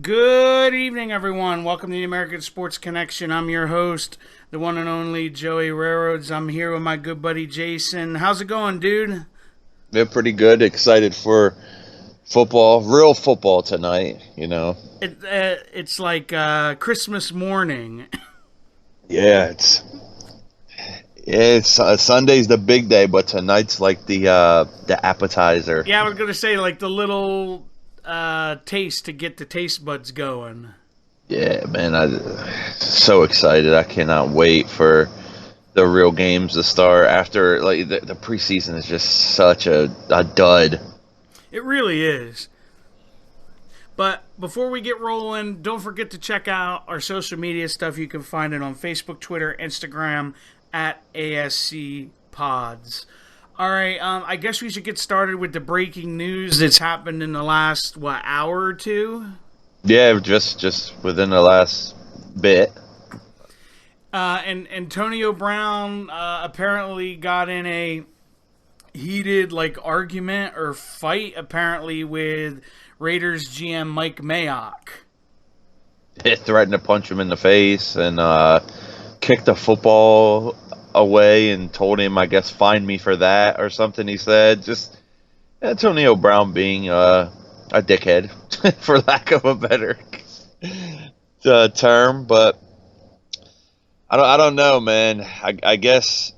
Good evening, everyone. Welcome to the American Sports Connection. I'm your host, the one and only Joey Railroads. I'm here with my good buddy Jason. How's it going, dude? They're pretty good. Excited for football, real football tonight. It's like Christmas morning. Yeah, it's Sunday's the big day, but tonight's like the appetizer. Yeah, I was gonna say like the little taste to get the taste buds going. Yeah, man, I so excited. I cannot wait for the real games to start after like the preseason is just such a dud. It really is. But before we get rolling, don't forget to check out our social media stuff. You can find it on Facebook, Twitter, Instagram at ASC Pods. All right, I guess we should get started with the breaking news that's happened in the last, hour or two? Yeah, just within the last bit. And Antonio Brown apparently got in a heated, argument or fight, apparently, with Raiders GM Mike Mayock. It threatened to punch him in the face and kicked the football away and told him, I guess, find me for that or something. He said, just Antonio Brown being a dickhead, for lack of a better term. But I don't know, man. I guess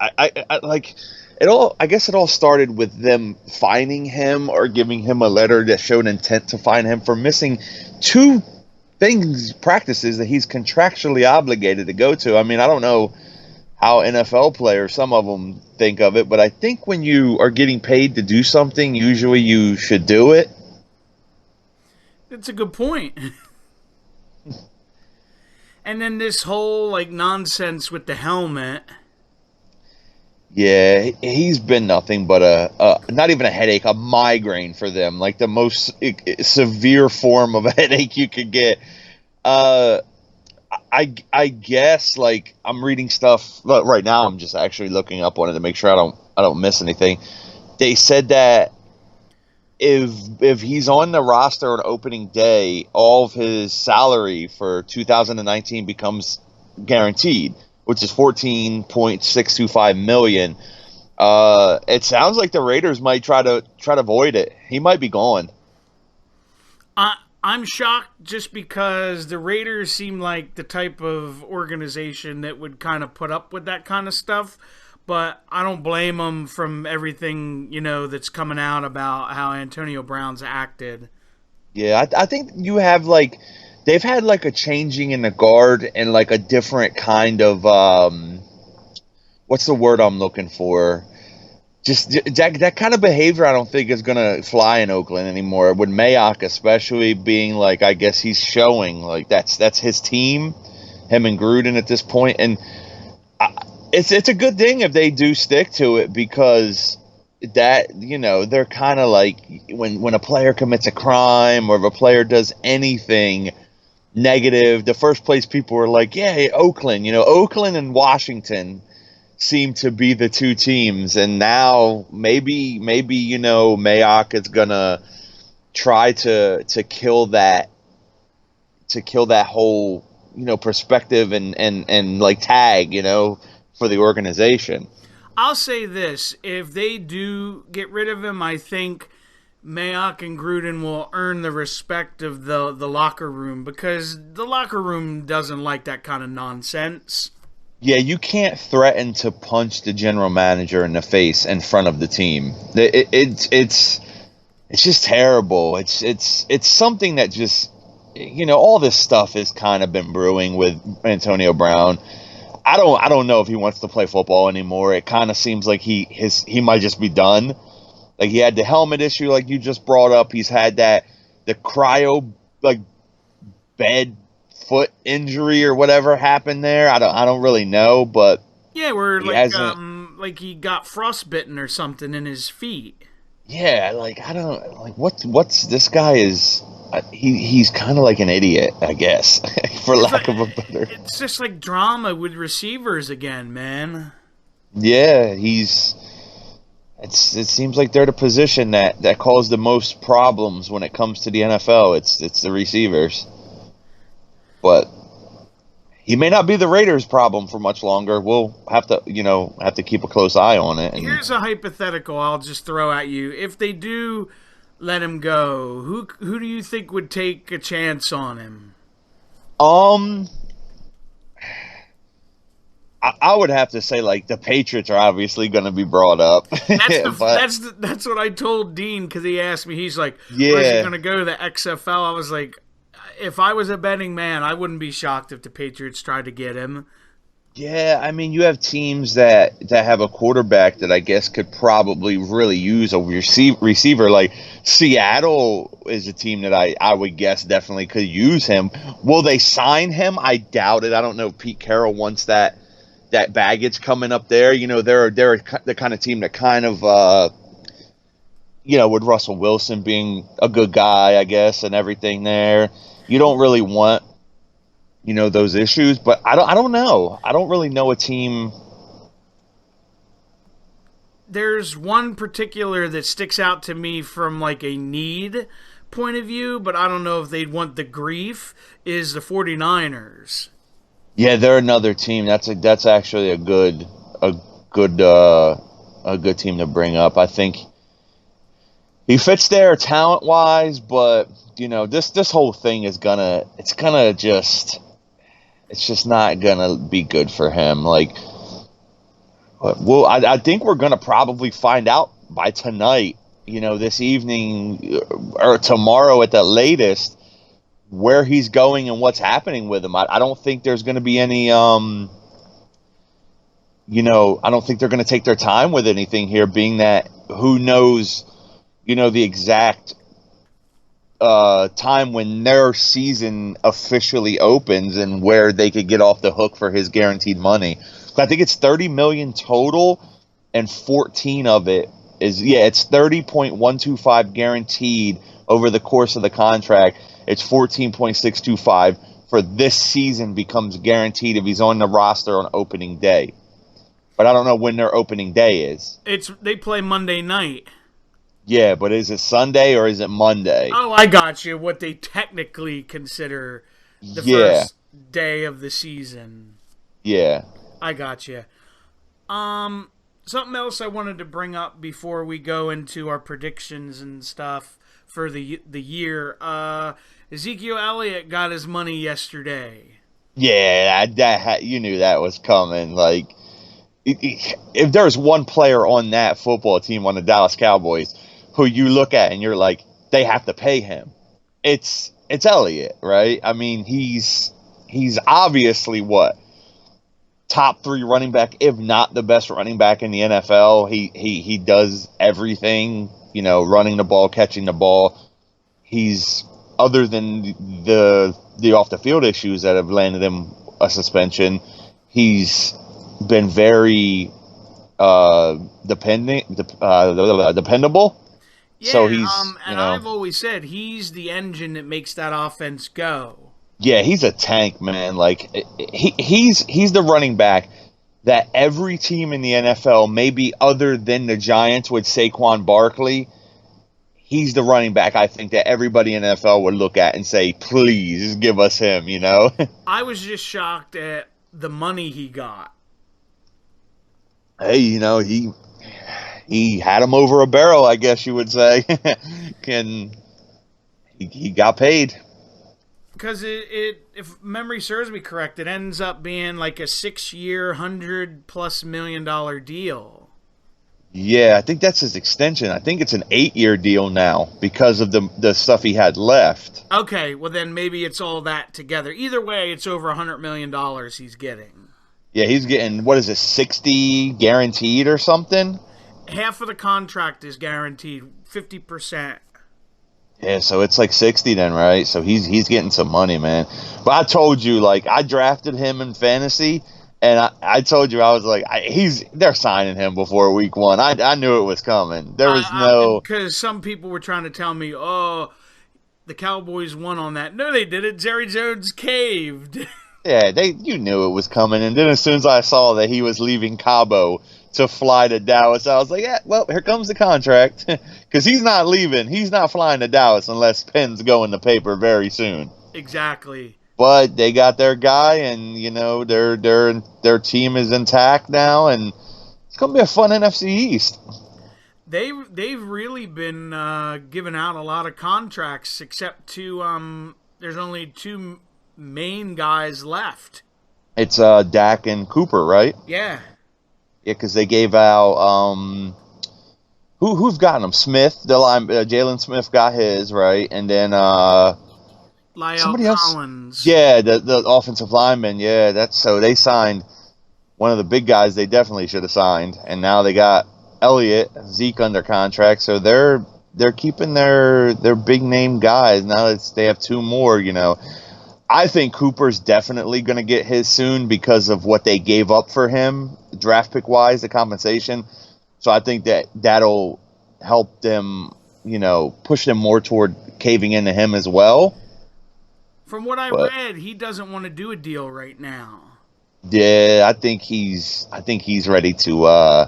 I like it all. I guess it all started with them fining him or giving him a letter that showed intent to fine him for missing two practices that he's contractually obligated to go to. I mean, I don't know how NFL players, some of them think of it, but I think when you are getting paid to do something, usually you should do it. It's a good point. And then this whole, nonsense with the helmet. Yeah, he's been nothing but not even a headache, a migraine for them, like the most severe form of a headache you could get. I guess like I'm reading stuff right now. I'm just actually looking up on it to make sure I don't miss anything. They said that if he's on the roster on opening day, all of his salary for 2019 becomes guaranteed, which is 14.625 million. It sounds like the Raiders might try to avoid it. He might be gone. I'm shocked just because the Raiders seem like the type of organization that would kind of put up with that kind of stuff. But I don't blame them from everything, that's coming out about how Antonio Brown's acted. Yeah, I think you have they've had like a changing in the guard and like a different kind of what's the word I'm looking for? Just that kind of behavior I don't think is gonna fly in Oakland anymore. With Mayock especially being like, I guess he's showing like that's his team, him and Gruden at this point, and it's a good thing if they do stick to it because that they're kind of like when a player commits a crime or if a player does anything negative, the first place people are like, yeah, Oakland, Oakland and Washington seem to be the two teams, and now maybe Mayock is gonna try to kill that whole perspective and like tag for the organization. I'll say this: if they do get rid of him, I think Mayock and Gruden will earn the respect of the locker room because the locker room doesn't like that kind of nonsense. Yeah, you can't threaten to punch the general manager in the face in front of the team. It's just terrible. It's something that just all this stuff has kind of been brewing with Antonio Brown. I don't know if he wants to play football anymore. It kind of seems like he might just be done. Like he had the helmet issue, like you just brought up. He's had the cryo bed foot injury or whatever happened there. I don't really know, but yeah, where he hasn't. Like he got frostbitten or something in his feet. Yeah, like I don't like what's this guy is. He's kind of like an idiot, I guess, for lack of a better. It's just like drama with receivers again, man. Yeah, it seems like they're the position that cause the most problems when it comes to the NFL. It's the receivers, but he may not be the Raiders' problem for much longer. We'll have to keep a close eye on it. And Here's a hypothetical I'll just throw at you. If they do let him go, who do you think would take a chance on him? um, I would have to say like the Patriots are obviously going to be brought up, but That's what I told Dean because he asked me. He's like, "Where's he yeah. going to go to the XFL?" I was like, "If I was a betting man, I wouldn't be shocked if the Patriots tried to get him." Yeah, I mean, you have teams that have a quarterback that I guess could probably really use a receiver. Like Seattle is a team that I would guess definitely could use him. Will they sign him? I doubt it. I don't know if Pete Carroll wants that baggage coming up there. They're the kind of team that kind of with Russell Wilson being a good guy, I guess, and everything there. You don't really want those issues, but I don't know. I don't really know a team. There's one particular that sticks out to me from like a need point of view, but I don't know if they'd want the grief, is the 49ers. Yeah, they're another team. That's actually a good team to bring up. I think he fits there talent wise, but this whole thing is it's just not gonna be good for him. Like, well, I think we're gonna probably find out by tonight, this evening or tomorrow at the latest, where he's going and what's happening with him. I don't think there's gonna be any I don't think they're gonna take their time with anything here, being that who knows, the exact time when their season officially opens and where they could get off the hook for his guaranteed money. I think it's 30 million total, and 14 of it it's 30.125 guaranteed over the course of the contract. It's 14.625 for this season becomes guaranteed if he's on the roster on opening day. But I don't know when their opening day is. They play Monday night. Yeah, but is it Sunday or is it Monday? Oh, I got you. What they technically consider the first day of the season. Yeah. I got you. Something else I wanted to bring up before we go into our predictions and stuff for the year. Ezekiel Elliott got his money yesterday. Yeah, you knew that was coming. Like, if there's one player on that football team on the Dallas Cowboys who you look at and you're like, they have to pay him, it's Elliott, right? I mean, he's obviously top 3 running back, if not the best running back in the NFL. He does everything, running the ball, catching the ball. He's, other than the off the field issues that have landed him a suspension, he's been very dependable. Yeah, So he's, I've always said he's the engine that makes that offense go. yeah, he's a tank, man. Like, he's the running back that every team in the NFL, maybe other than the Giants with Saquon Barkley, he's the running back I think that everybody in the NFL would look at and say, please give us him, I was just shocked at the money he got. Hey, he had him over a barrel, I guess you would say. He got paid. Because if memory serves me correct, it ends up being like a 6-year, $100+ million deal. Yeah, I think that's his extension. I think it's an 8-year deal now because of the stuff he had left. Okay, well then maybe it's all that together. Either way, it's over $100 million he's getting. Yeah, he's getting, what is it, 60 guaranteed or something? Half of the contract is guaranteed, 50%. Yeah, so it's like 60 then, right? So he's getting some money, man. But I told you, like, I drafted him in fantasy, and I told you, I was like, they're signing him before week 1. I knew it was coming. There was no... Because some people were trying to tell me, oh, the Cowboys won on that. No, they didn't. Jerry Jones caved. Yeah, you knew it was coming. And then as soon as I saw that he was leaving Cabo to fly to Dallas. I was like, yeah, well, here comes the contract. Because he's not leaving. He's not flying to Dallas unless pens go in the paper very soon. Exactly. But they got their guy, and, their team is intact now, and it's going to be a fun NFC East. They've really been giving out a lot of contracts, except to there's only two main guys left. It's Dak and Cooper, right? Yeah. Yeah, because they gave out who's gotten them? Smith, the Jalen Smith got his, right, and then somebody Collins. Else. Yeah, the offensive lineman. Yeah, so they signed one of the big guys. They definitely should have signed, and now they got Elliott, Zeke under contract. So they're keeping their big name guys. Now that they have two more, I think Cooper's definitely going to get his soon because of what they gave up for him, draft pick wise, the compensation. So I think that'll help them, push them more toward caving into him as well. From what I read, he doesn't want to do a deal right now. Yeah, I think he's ready to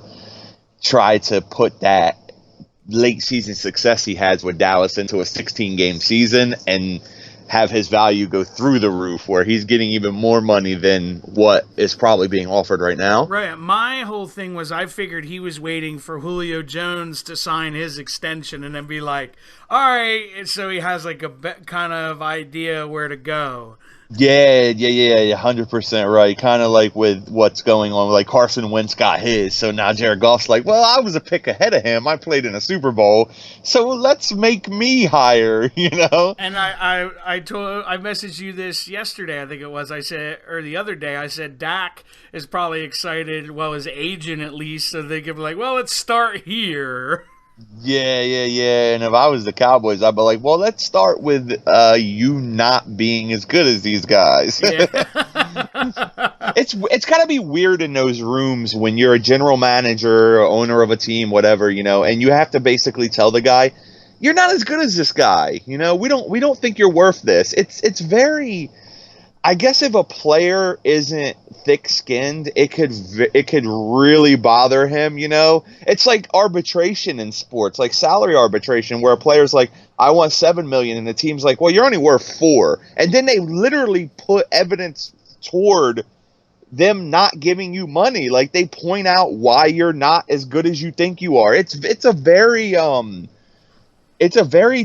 try to put that late season success he has with Dallas into a 16-game season and have his value go through the roof, where he's getting even more money than what is probably being offered right now. Right. My whole thing was I figured he was waiting for Julio Jones to sign his extension and then be like, all right, so he has like a kind of idea where to go. Yeah, 100% right. Kind of like with what's going on. Like Carson Wentz got his, so now Jared Goff's like, well, I was a pick ahead of him. I played in a Super Bowl, so let's make me higher, And I messaged you this yesterday, I think it was. I said, or the other day, I said Dak is probably excited, well, his agent at least, so they could be like, well, let's start here. Yeah. And if I was the Cowboys, I'd be like, well, let's start with you not being as good as these guys. Yeah. It's got to be weird in those rooms when you're a general manager or owner of a team, whatever, and you have to basically tell the guy, you're not as good as this guy. We don't think you're worth this. It's very, I guess if a player isn't thick-skinned, it could really bother him, It's like arbitration in sports, like salary arbitration, where a player's like, I want $7 million, and the team's like, well, you're only worth $4 million. And then they literally put evidence toward them not giving you money. Like, they point out why you're not as good as you think you are. It's a very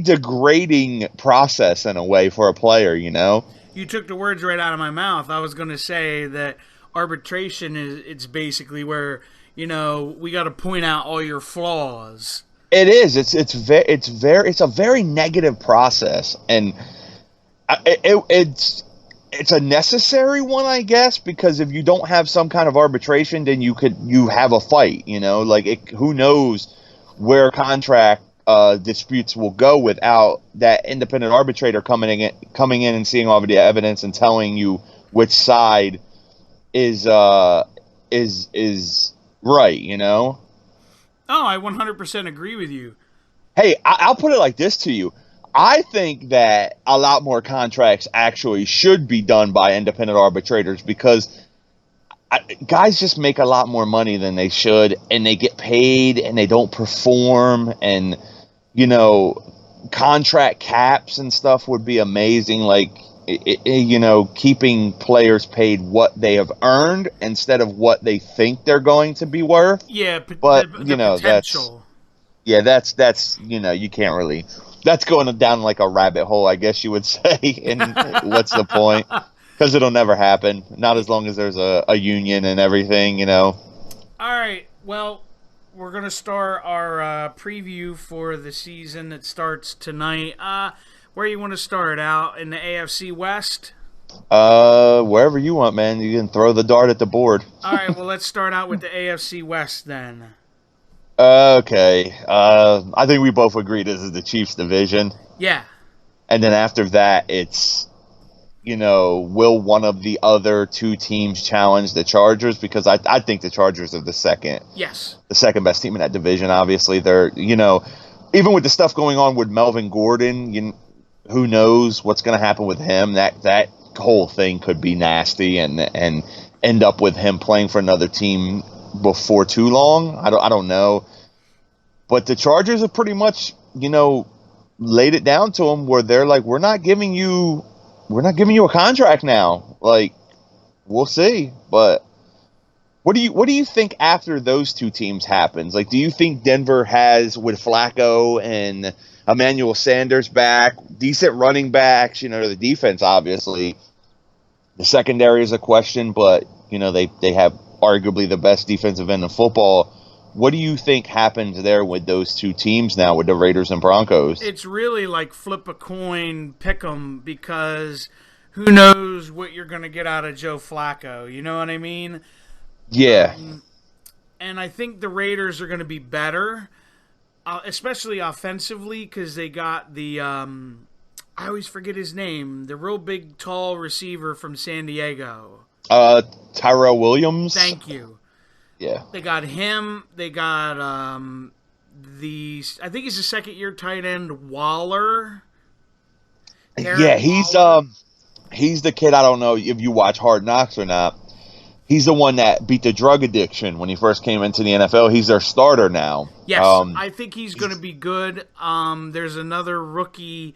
degrading process in a way for a player, You took the words right out of my mouth. I was going to say that arbitration it's basically where, we got to point out all your flaws. It is. It's a very negative process, and it's a necessary one, I guess, because if you don't have some kind of arbitration, then you have a fight, who knows where contract disputes will go without that independent arbitrator coming in and seeing all of the evidence and telling you which side is right, Oh, I 100% agree with you. Hey, I'll put it like this to you. I think that a lot more contracts actually should be done by independent arbitrators because guys just make a lot more money than they should, and they get paid and they don't perform, and contract caps and stuff would be amazing. Like, keeping players paid what they have earned instead of what they think they're going to be worth. Yeah, but the potential. That's you can't really. That's going down like a rabbit hole, I guess you would say. And what's the point? Because it'll never happen. Not as long as there's a union and everything, All right. Well, we're going to start our preview for the season that starts tonight. Where you want to start out? In the AFC West? Wherever you want, man. You can throw the dart at the board. All right. Well, let's start out with the AFC West then. Okay. I think we both agree this is the Chiefs' division. Yeah. And then after that, it's, will one of the other two teams challenge the Chargers? Because I think the Chargers are the second best team in that division. Obviously, they're, even with the stuff going on with Melvin Gordon, who knows what's going to happen with him? That whole thing could be nasty and end up with him playing for another team before too long. I don't know, but the Chargers have pretty much laid it down to them where they're like, we're not giving you a contract now. Like, we'll see, but. What do you think after those two teams happens? Like, do you think Denver has, with Flacco and Emmanuel Sanders back, decent running backs, the defense, obviously, the secondary is a question, but, they have arguably the best defensive end in football. What do you think happens there with those two teams now, with the Raiders and Broncos? It's really like flip a coin, pick 'em, because who knows what you're going to get out of Joe Flacco. You know what I mean? Yeah. And I think the Raiders are going to be better, especially offensively, because they got the, I always forget his name, the real big, tall receiver from San Diego. Tyrell Williams. Thank you. Yeah. They got him. They got I think he's a second-year tight end, Waller. Yeah, he's the kid. I don't know if you watch Hard Knocks or not. He's the one that beat the drug addiction when he first came into the NFL. He's their starter now. Yes, I think he's going to be good. There's another rookie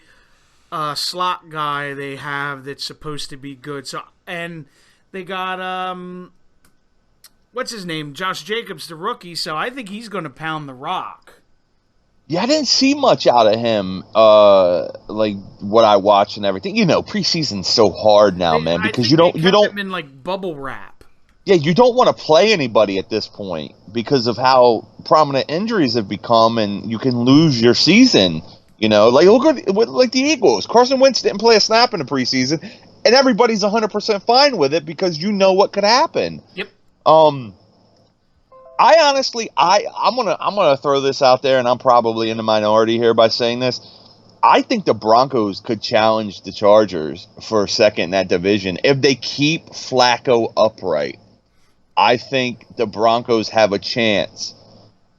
slot guy they have that's supposed to be good. So, and they got what's his name? Josh Jacobs, the rookie. So I think he's going to pound the rock. Yeah, I didn't see much out of him, like what I watched and everything. Preseason's so hard now, man, because you don't him in like bubble wrap. Yeah, you don't want to play anybody at this point because of how prominent injuries have become, and you can lose your season. Like look at like the Eagles. Carson Wentz didn't play a snap in the preseason, and everybody's 100% fine with it because you know what could happen. Yep. I honestly, I'm gonna throw this out there, and I'm probably in the minority here by saying this. I think the Broncos could challenge the Chargers for second in that division if they keep Flacco upright. I think the Broncos have a chance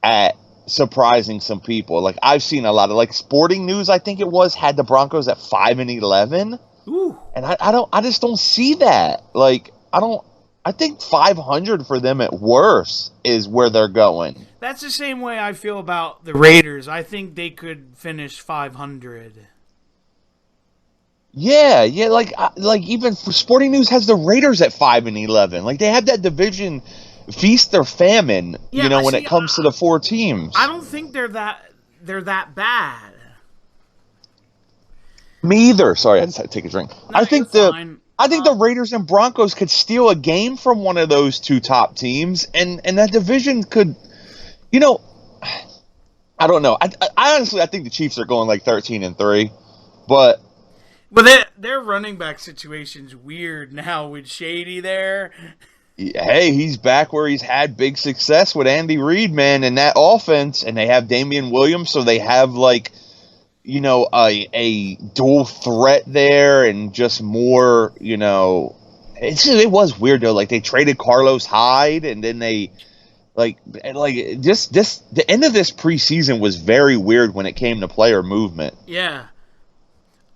at surprising some people. Like, I've seen a lot of, like, Sporting News, I think it was, had the Broncos at 5-11. Ooh. And I just don't see that. Like, I think 500 for them at worst is where they're going. That's the same way I feel about the Raiders. I think they could finish 500. Yeah, like even Sporting News has the Raiders at 5-11. Like, they have that division feast or famine, when it comes to the four teams. I don't think they're that bad. Me either. Sorry, I just had to take a drink. No, I think the Raiders and Broncos could steal a game from one of those two top teams, and that division could, I don't know. I honestly, I think the Chiefs are going like 13-3, but. Well, their running back situation's weird now with Shady there. Hey, he's back where he's had big success with Andy Reid, man, and that offense, and they have Damian Williams, so they have like, a dual threat there, and just more, it was weird though. Like, they traded Carlos Hyde, and then they the end of this preseason was very weird when it came to player movement. Yeah.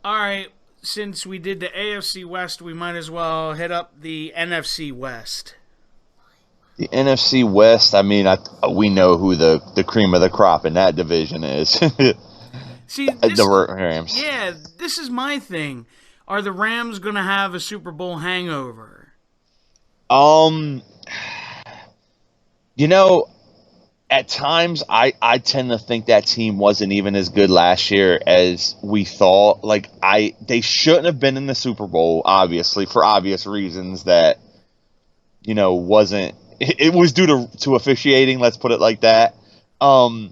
All right. Since we did the AFC West, we might as well hit up the NFC West. The NFC West, I mean, we know who the cream of the crop in that division is. See, the Rams. Yeah, this is my thing. Are the Rams going to have a Super Bowl hangover? At times, I tend to think that team wasn't even as good last year as we thought. Like, they shouldn't have been in the Super Bowl, obviously, for obvious reasons that, wasn't. It was due to officiating. Let's put it like that. I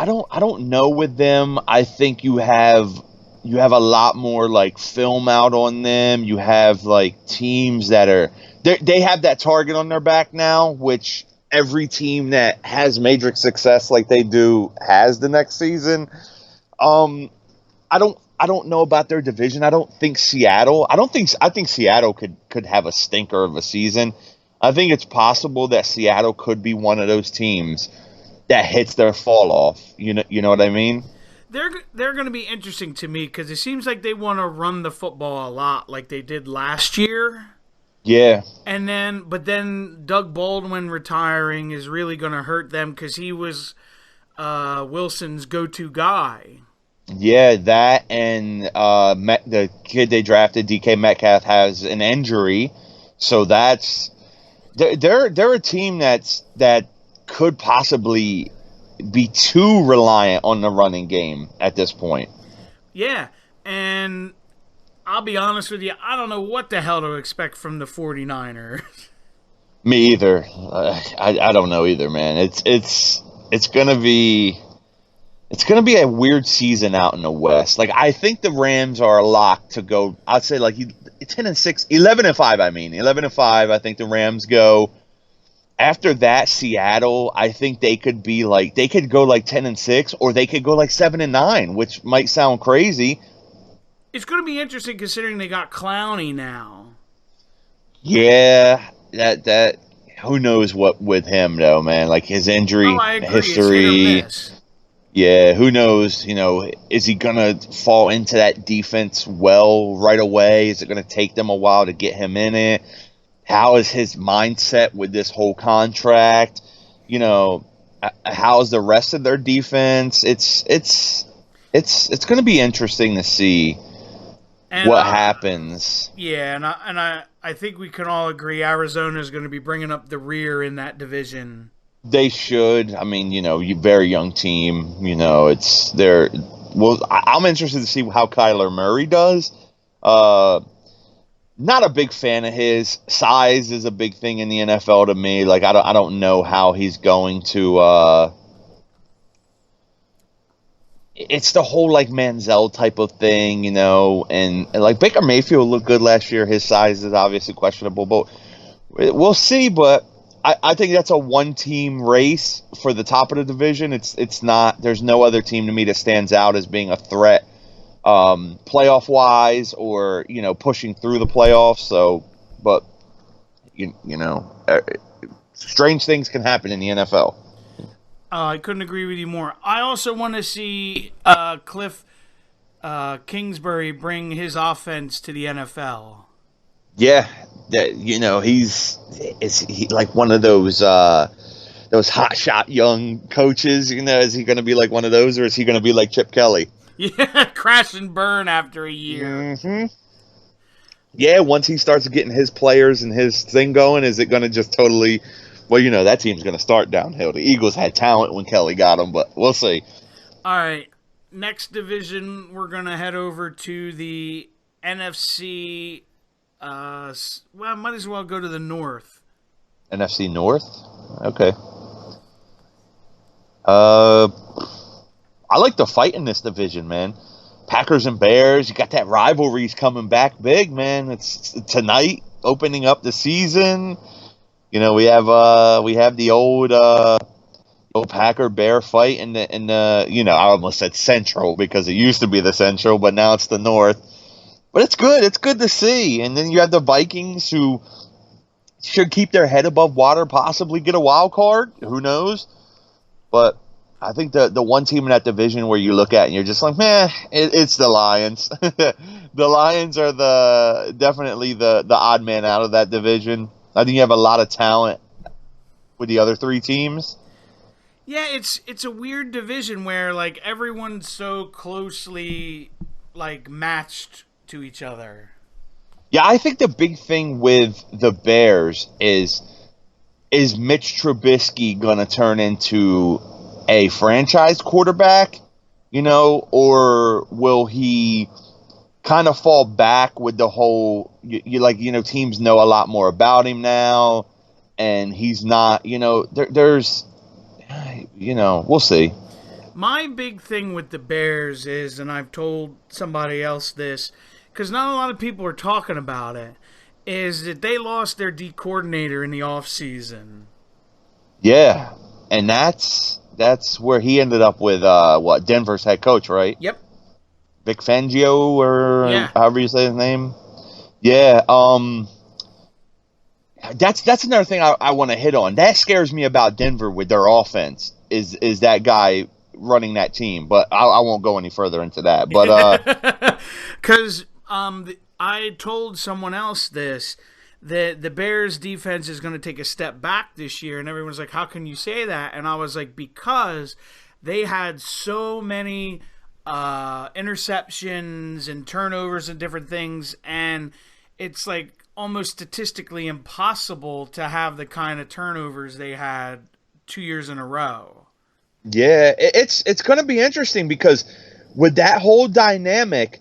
don't know with them. I think you have a lot more like film out on them. You have like teams that they have that target on their back now, which every team that has major success like they do has the next season. I don't know about their division. I don't think Seattle. I think Seattle could have a stinker of a season. I think it's possible that Seattle could be one of those teams that hits their fall off. You know what I mean? They're going to be interesting to me because it seems like they want to run the football a lot like they did last year. Yeah. But then Doug Baldwin retiring is really going to hurt them because he was Wilson's go-to guy. Yeah, that and the kid they drafted, DK Metcalf, has an injury, so they're a team that could possibly be too reliant on the running game at this point. Yeah, and I'll be honest with you, I don't know what the hell to expect from the 49ers. Me either. I don't know either, man. It's gonna be. It's going to be a weird season out in the West. Like, I think the Rams are locked to go. I'd say like 10-6, 11-5. I mean, 11-5. I think the Rams go. After that, Seattle. I think they could go like 10-6, or they could go like 7-9, which might sound crazy. It's going to be interesting considering they got Clowney now. Yeah, that. Who knows what with him though, man? Like his injury history. Yeah, who knows? Is he going to fall into that defense well right away? Is it going to take them a while to get him in it? How is his mindset with this whole contract? How is the rest of their defense? It's going to be interesting to see what happens. Yeah, and I think we can all agree Arizona is going to be bringing up the rear in that division. They should. I mean, you very young team. It's they're. Well, I'm interested to see how Kyler Murray does. Not a big fan of his. Size is a big thing in the NFL to me. Like I don't know how he's going to. It's the whole like Manziel type of thing, and like Baker Mayfield looked good last year. His size is obviously questionable, but we'll see. But I think that's a one-team race for the top of the division. It's not. There's no other team to me that stands out as being a threat, playoff-wise, or pushing through the playoffs. So, but strange things can happen in the NFL. I couldn't agree with you more. I also want to see Cliff Kingsbury bring his offense to the NFL. Yeah, he's like one of those hotshot young coaches. Is he going to be like one of those, or is he going to be like Chip Kelly? Yeah, crash and burn after a year. Mm-hmm. Yeah, once he starts getting his players and his thing going, is it going to just totally? Well, that team's going to start downhill. The Eagles had talent when Kelly got them, but we'll see. All right, next division, we're going to head over to the NFC. Well, might as well go to the North. NFC North? Okay. I like the fight in this division, man. Packers and Bears, you got that rivalry's coming back big, man. It's tonight, opening up the season. We have the old Packer Bear fight in the I almost said Central because it used to be the Central, but now it's the North. But it's good. It's good to see. And then you have the Vikings, who should keep their head above water, possibly get a wild card. Who knows? But I think the one team in that division where you look at and you're just like, man, it's the Lions. The Lions are definitely the odd man out of that division. I think you have a lot of talent with the other three teams. Yeah, it's a weird division where like everyone's so closely like matched to each other. Yeah, I think the big thing with the Bears is Mitch Trubisky going to turn into a franchise quarterback, or will he kind of fall back with the whole, teams know a lot more about him now, and he's not, there's, we'll see. My big thing with the Bears is, and I've told somebody else this, because not a lot of people are talking about it, is that they lost their D coordinator in the offseason. Yeah, and that's where he ended up with, Denver's head coach, right? Yep. Vic Fangio, or however you say his name. Yeah, that's another thing I want to hit on. That scares me about Denver with their offense, is that guy running that team. But I won't go any further into that. But because I told someone else this, the Bears defense is going to take a step back this year, and everyone's like, how can you say that? And I was like, because they had so many interceptions and turnovers and different things, and it's like almost statistically impossible to have the kind of turnovers they had 2 years in a row. Yeah, it's going to be interesting because with that whole dynamic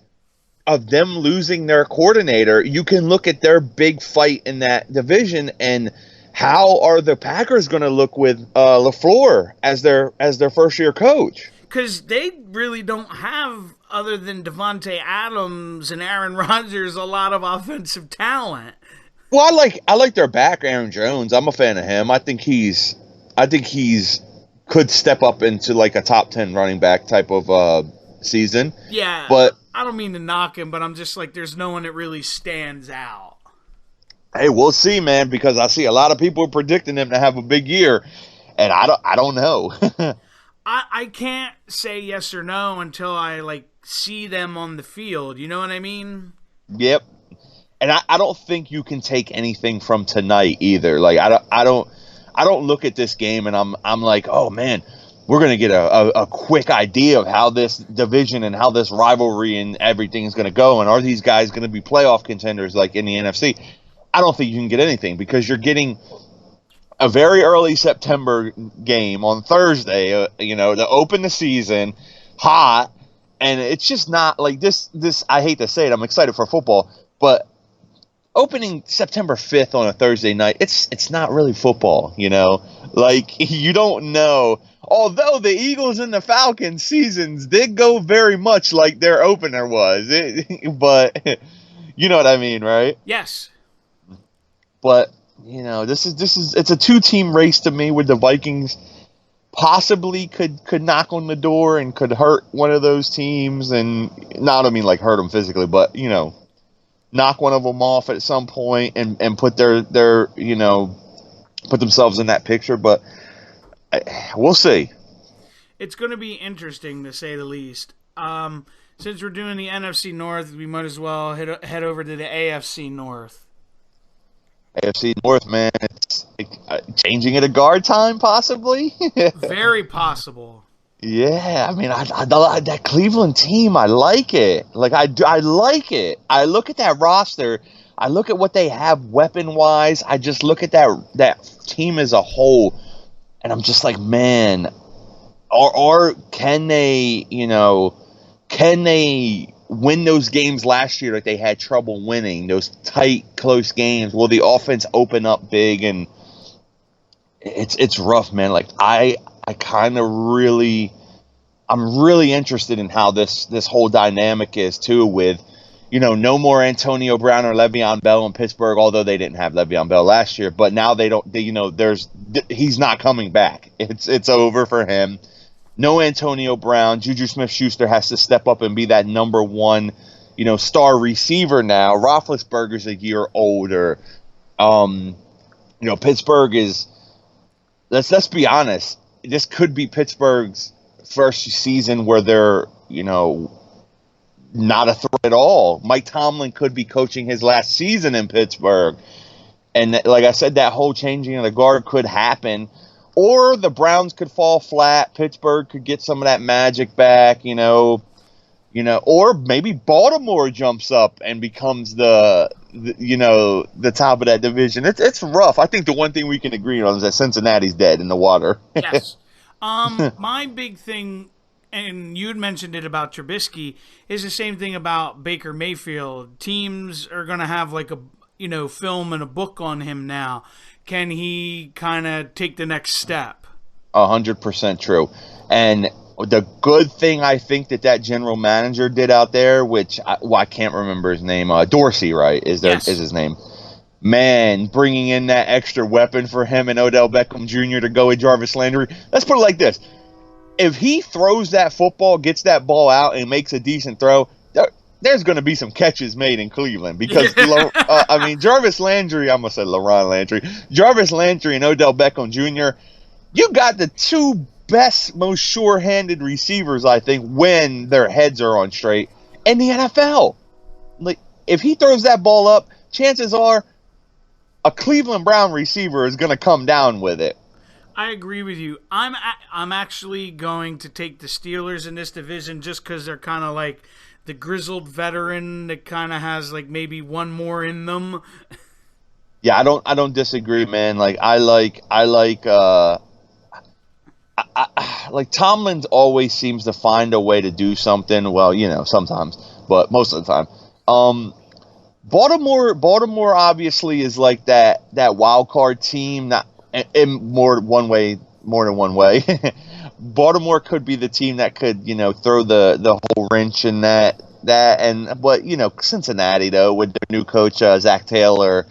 of them losing their coordinator, you can look at their big fight in that division and how are the Packers going to look with LaFleur as their first year coach? Because they really don't have, other than Devontae Adams and Aaron Rodgers, a lot of offensive talent. Well, I like their back, Aaron Jones. I'm a fan of him. I think he's could step up into like a top 10 running back type of season. Yeah, but I don't mean to knock him, but I'm just like, there's no one that really stands out. Hey, we'll see, man, because I see a lot of people predicting him to have a big year, and I don't know. I can't say yes or no until I like see them on the field. You know what I mean? Yep. And I don't think you can take anything from tonight either. Like I don't look at this game and I'm like, oh man, we're gonna get a quick idea of how this division and how this rivalry and everything is gonna go, and are these guys gonna be playoff contenders like in the NFC? I don't think you can get anything because you're getting a very early September game on Thursday, to open the season hot, and it's just not like this. I hate to say it, I'm excited for football, but opening September 5th on a Thursday night, it's not really football, Like, you don't know. Although the Eagles and the Falcons seasons did go very much like their opener was, but you know what I mean, right? Yes. But this is it's a 2-team race to me, with the Vikings possibly could knock on the door and could hurt one of those teams, and not, I mean like hurt them physically, but knock one of them off at some point and put their put themselves in that picture. But we'll see. It's going to be interesting, to say the least. Since we're doing the NFC North, we might as well head over to the AFC North. AFC North, man, it's like, changing it a guard time, possibly. Very possible. Yeah, I mean, I that Cleveland team, I like it. Like, I like it. I look at that roster. I look at what they have weapon-wise. I just look at that team as a whole, and I'm just like, man, or can they, can they win those games last year that they had trouble winning, those tight, close games? Will the offense open up big? And it's rough, man. Like, I kind of I'm really interested in how this whole dynamic is too, with, no more Antonio Brown or Le'Veon Bell in Pittsburgh, although they didn't have Le'Veon Bell last year, but now he's not coming back. It's over for him. No Antonio Brown. Juju Smith-Schuster has to step up and be that number one, star receiver now. Roethlisberger's a year older. Pittsburgh is, let's be honest, this could be Pittsburgh's first season where they're, not a threat at all. Mike Tomlin could be coaching his last season in Pittsburgh. And like I said, that whole changing of the guard could happen. Or the Browns could fall flat. Pittsburgh could get some of that magic back, or maybe Baltimore jumps up and becomes the top of that division. It's rough. I think the one thing we can agree on is that Cincinnati's dead in the water. Yes. My big thing, and you had mentioned it about Trubisky, is the same thing about Baker Mayfield. Teams are going to have like a film and a book on him now. Can he kind of take the next step? 100% true. And the good thing I think that general manager did out there, which I can't remember his name, Dorsey, right? Is his name? Man, bringing in that extra weapon for him and Odell Beckham Jr. to go with Jarvis Landry. Let's put it like this: if he throws that football, gets that ball out, and makes a decent throw, there's going to be some catches made in Cleveland, because Jarvis Landry, I'm going to say LaRon Landry, Jarvis Landry and Odell Beckham Jr., you got the two best, most sure-handed receivers, I think, when their heads are on straight in the NFL. Like, if he throws that ball up, chances are a Cleveland Brown receiver is going to come down with it. I agree with you. I'm actually going to take the Steelers in this division just because they're kind of like the grizzled veteran that kind of has like maybe one more in them. Yeah, I don't disagree, man. Like like Tomlin's always seems to find a way to do something. Well, you know, sometimes, but most of the time. Baltimore obviously is like that wild card team, not in more than one way. Baltimore could be the team that could, you know, throw the whole wrench in that but you know, Cincinnati though, with their new coach Zach Taylor,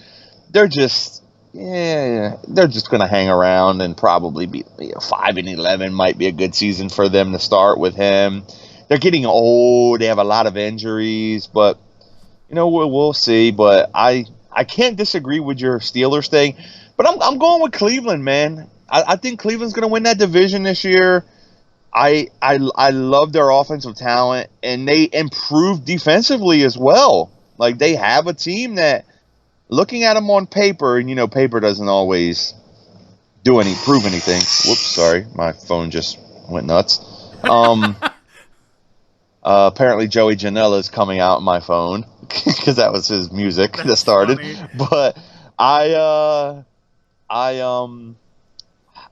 they're just gonna hang around and probably be 5-11 might be a good season for them to start with him. They're getting old, they have a lot of injuries, but you know, we'll see. But I can't disagree with your Steelers thing. But I'm going with Cleveland, man. I think Cleveland's going to win that division this year. I love their offensive talent, and they improved defensively as well. Like, they have a team that, looking at them on paper, and you know, paper doesn't always prove anything. Whoops, sorry, my phone just went nuts. Apparently Joey Janela is coming out on my phone because that was his music that started. Funny. But I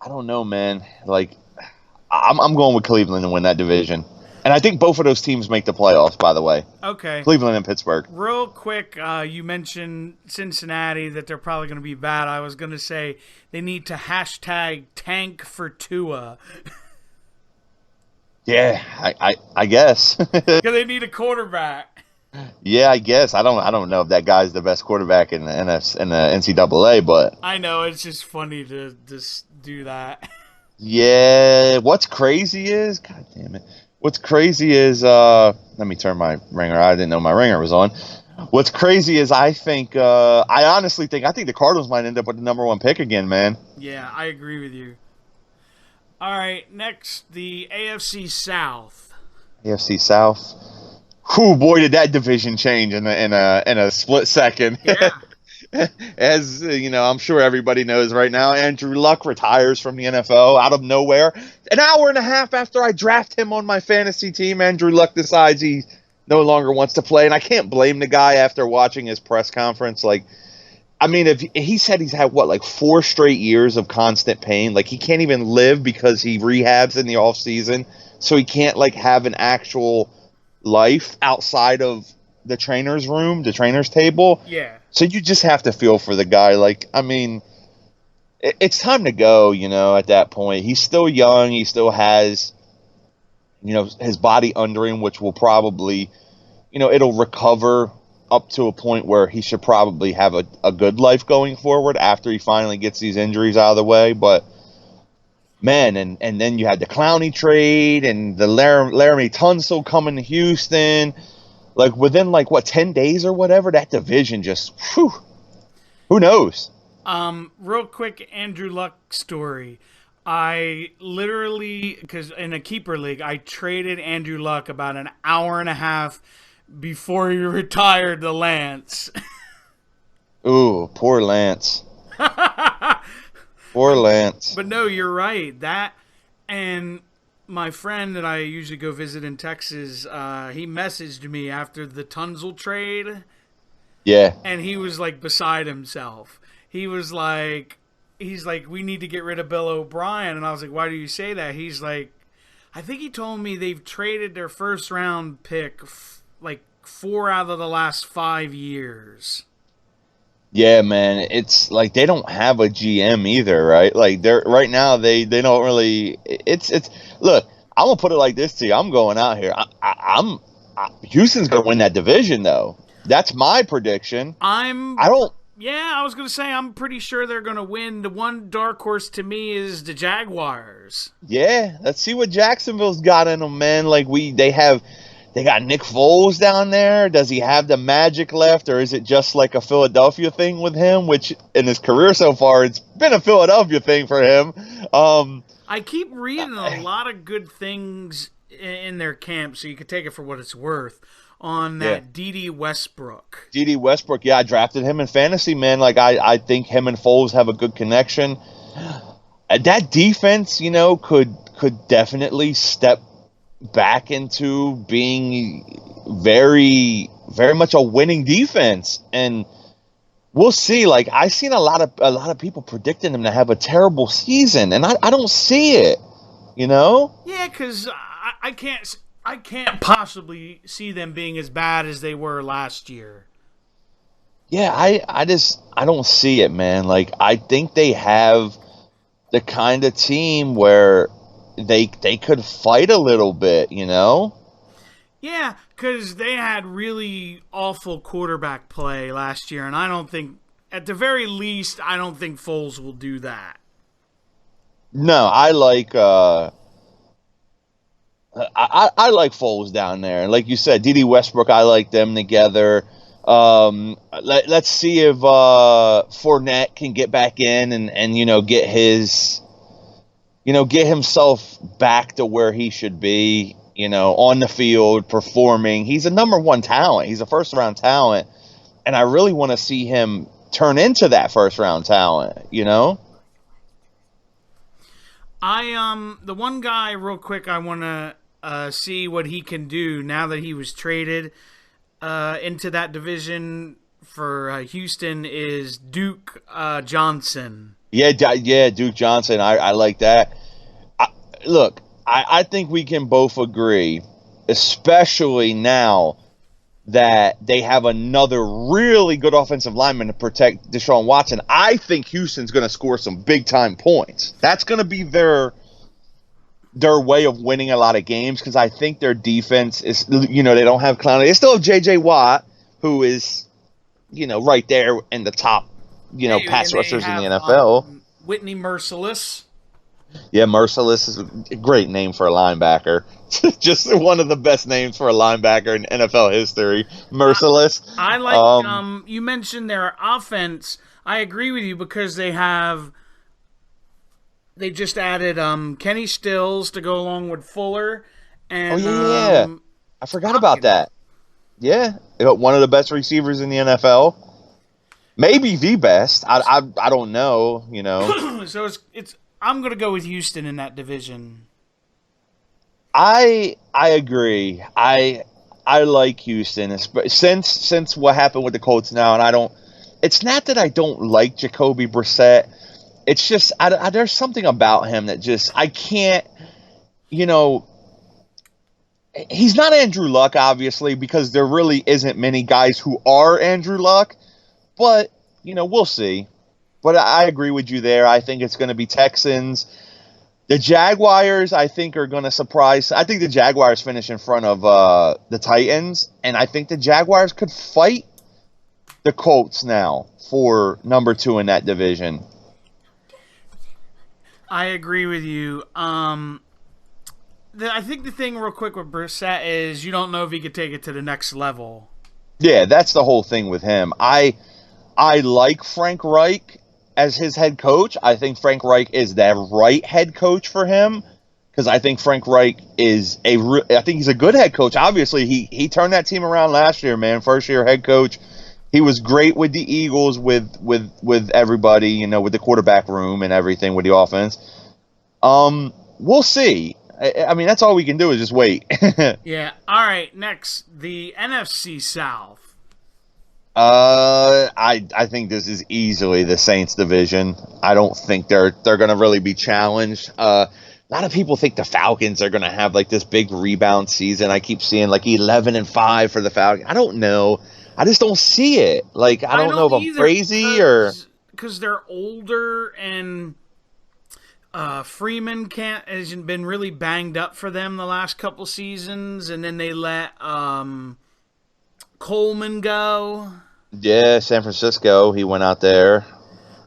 don't know, man. Like, I'm going with Cleveland to win that division, and I think both of those teams make the playoffs. By the way, Okay. Cleveland and Pittsburgh. Real quick, you mentioned Cincinnati, that they're probably going to be bad. I was going to say they need to hashtag tank for Tua. Yeah, I guess. Because they need a quarterback. Yeah, I guess. I don't know if that guy's the best quarterback in the NCAA, but I know, it's just funny to just do that. yeah. What's crazy is, God damn it. What's crazy is, let me turn my ringer. I didn't know my ringer was on. What's crazy is I think the Cardinals might end up with the number 1 pick again, man. Yeah, I agree with you. All right, next, the AFC South. AFC South. Whew, boy, did that division change in a split second. Yeah. As you know, I'm sure everybody knows right now, Andrew Luck retires from the NFL out of nowhere. An hour and a half after I draft him on my fantasy team, Andrew Luck decides he no longer wants to play, and I can't blame the guy after watching his press conference. Like, I mean, if he said he's had 4 straight years of constant pain, like he can't even live because he rehabs in the off season, so he can't have an actual life outside of the trainer's room, the trainer's table. Yeah. So you just have to feel for the guy. Like, I mean, it's time to go, you know, at that point. He's still young. He still has, you know, his body under him, which will probably, you know, it'll recover up to a point where he should probably have a good life going forward after he finally gets these injuries out of the way. But, man, and then you had the Clowney trade and the Laramie Tunsil coming to Houston. Like, within, 10 days or whatever, that division just, whew, who knows? Real quick Andrew Luck story. I literally, because in a keeper league, I traded Andrew Luck about an hour and a half before he retired to Lance. Ooh, poor Lance. Poor Lance. But no, you're right. That, and my friend that I usually go visit in Texas, he messaged me after the Tunsil trade. Yeah. And he was beside himself. He's like, we need to get rid of Bill O'Brien. And I was like, why do you say that? He's like, I think he told me they've traded their first round pick 4 out of the last 5 years. Yeah, man, it's like they don't have a GM either, right? Like they're right now they don't really. It's look. I'm gonna put it like this to you. I'm going out here. Houston's gonna win that division though. That's my prediction. Yeah, I was gonna say I'm pretty sure they're gonna win. The one dark horse to me is the Jaguars. Yeah, let's see what Jacksonville's got in them, man. They got Nick Foles down there. Does he have the magic left, or is it just like a Philadelphia thing with him? Which in his career so far, it's been a Philadelphia thing for him. I keep reading a lot of good things in their camp, so you can take it for what it's worth. on Yeah. that D.D. Westbrook. D.D. Westbrook, yeah, I drafted him in fantasy, man. Like, I think him and Foles have a good connection. That defense, could definitely step back into being very, very much a winning defense. And we'll see. Like, I've seen a lot of people predicting them to have a terrible season, and I don't see it. Yeah, because I can't possibly see them being as bad as they were last year. Yeah, I don't see it, man. Like, I think they have the kind of team where they could fight a little bit. Yeah, because they had really awful quarterback play last year, and I don't think, at the very least, I don't think Foles will do that. No, I like I like Foles down there, and like you said, D.D. Westbrook, I like them together. Let's see if Fournette can get back in and get get himself back to where he should be. On the field, performing. He's a number one talent. He's a first round talent, and I really want to see him turn into that first round talent. The one guy, real quick, I want to see what he can do now that he was traded into that division for Houston is Duke Johnson. Yeah, Duke Johnson. I like that. Look, I think we can both agree, especially now that they have another really good offensive lineman to protect Deshaun Watson. I think Houston's going to score some big-time points. That's going to be their way of winning a lot of games, because I think their defense is, they don't have Clowney. They still have J.J. Watt, who is, right there in the top, pass rushers in the NFL. Whitney Merciless. Yeah, Merciless is a great name for a linebacker. Just one of the best names for a linebacker in NFL history. Merciless. I like, you mentioned their offense. I agree with you because they just added Kenny Stills to go along with Fuller. And, I forgot about that. Yeah, one of the best receivers in the NFL. Maybe the best. I don't know, So it's I'm going to go with Houston in that division. I agree. I like Houston, since what happened with the Colts now, and it's not that I don't like Jacoby Brissett. It's just there's something about him that just I can't. He's not Andrew Luck, obviously, because there really isn't many guys who are Andrew Luck. But we'll see. But I agree with you there. I think it's going to be Texans. The Jaguars, I think, are going to surprise. I think the Jaguars finish in front of the Titans, and I think the Jaguars could fight the Colts now for number 2 in that division. I agree with you. I think the thing real quick with Brissett is you don't know if he could take it to the next level. Yeah, that's the whole thing with him. I like Frank Reich as his head coach. I think Frank Reich is the right head coach for him, because I think Frank Reich is I think he's a good head coach. Obviously, he turned that team around last year, man. First year head coach. He was great with the Eagles, with everybody, with the quarterback room and everything with the offense. We'll see. I mean, that's all we can do is just wait. Yeah. All right. Next, the NFC South. I think this is easily the Saints division. I don't think they're going to really be challenged. A lot of people think the Falcons are going to have like this big rebound season. I keep seeing like 11-5 for the Falcons. I don't know. I just don't see it. Like, I don't know if I'm crazy or because they're older and Freeman has been really banged up for them the last couple seasons, and then they let Coleman go. Yeah, San Francisco. He went out there.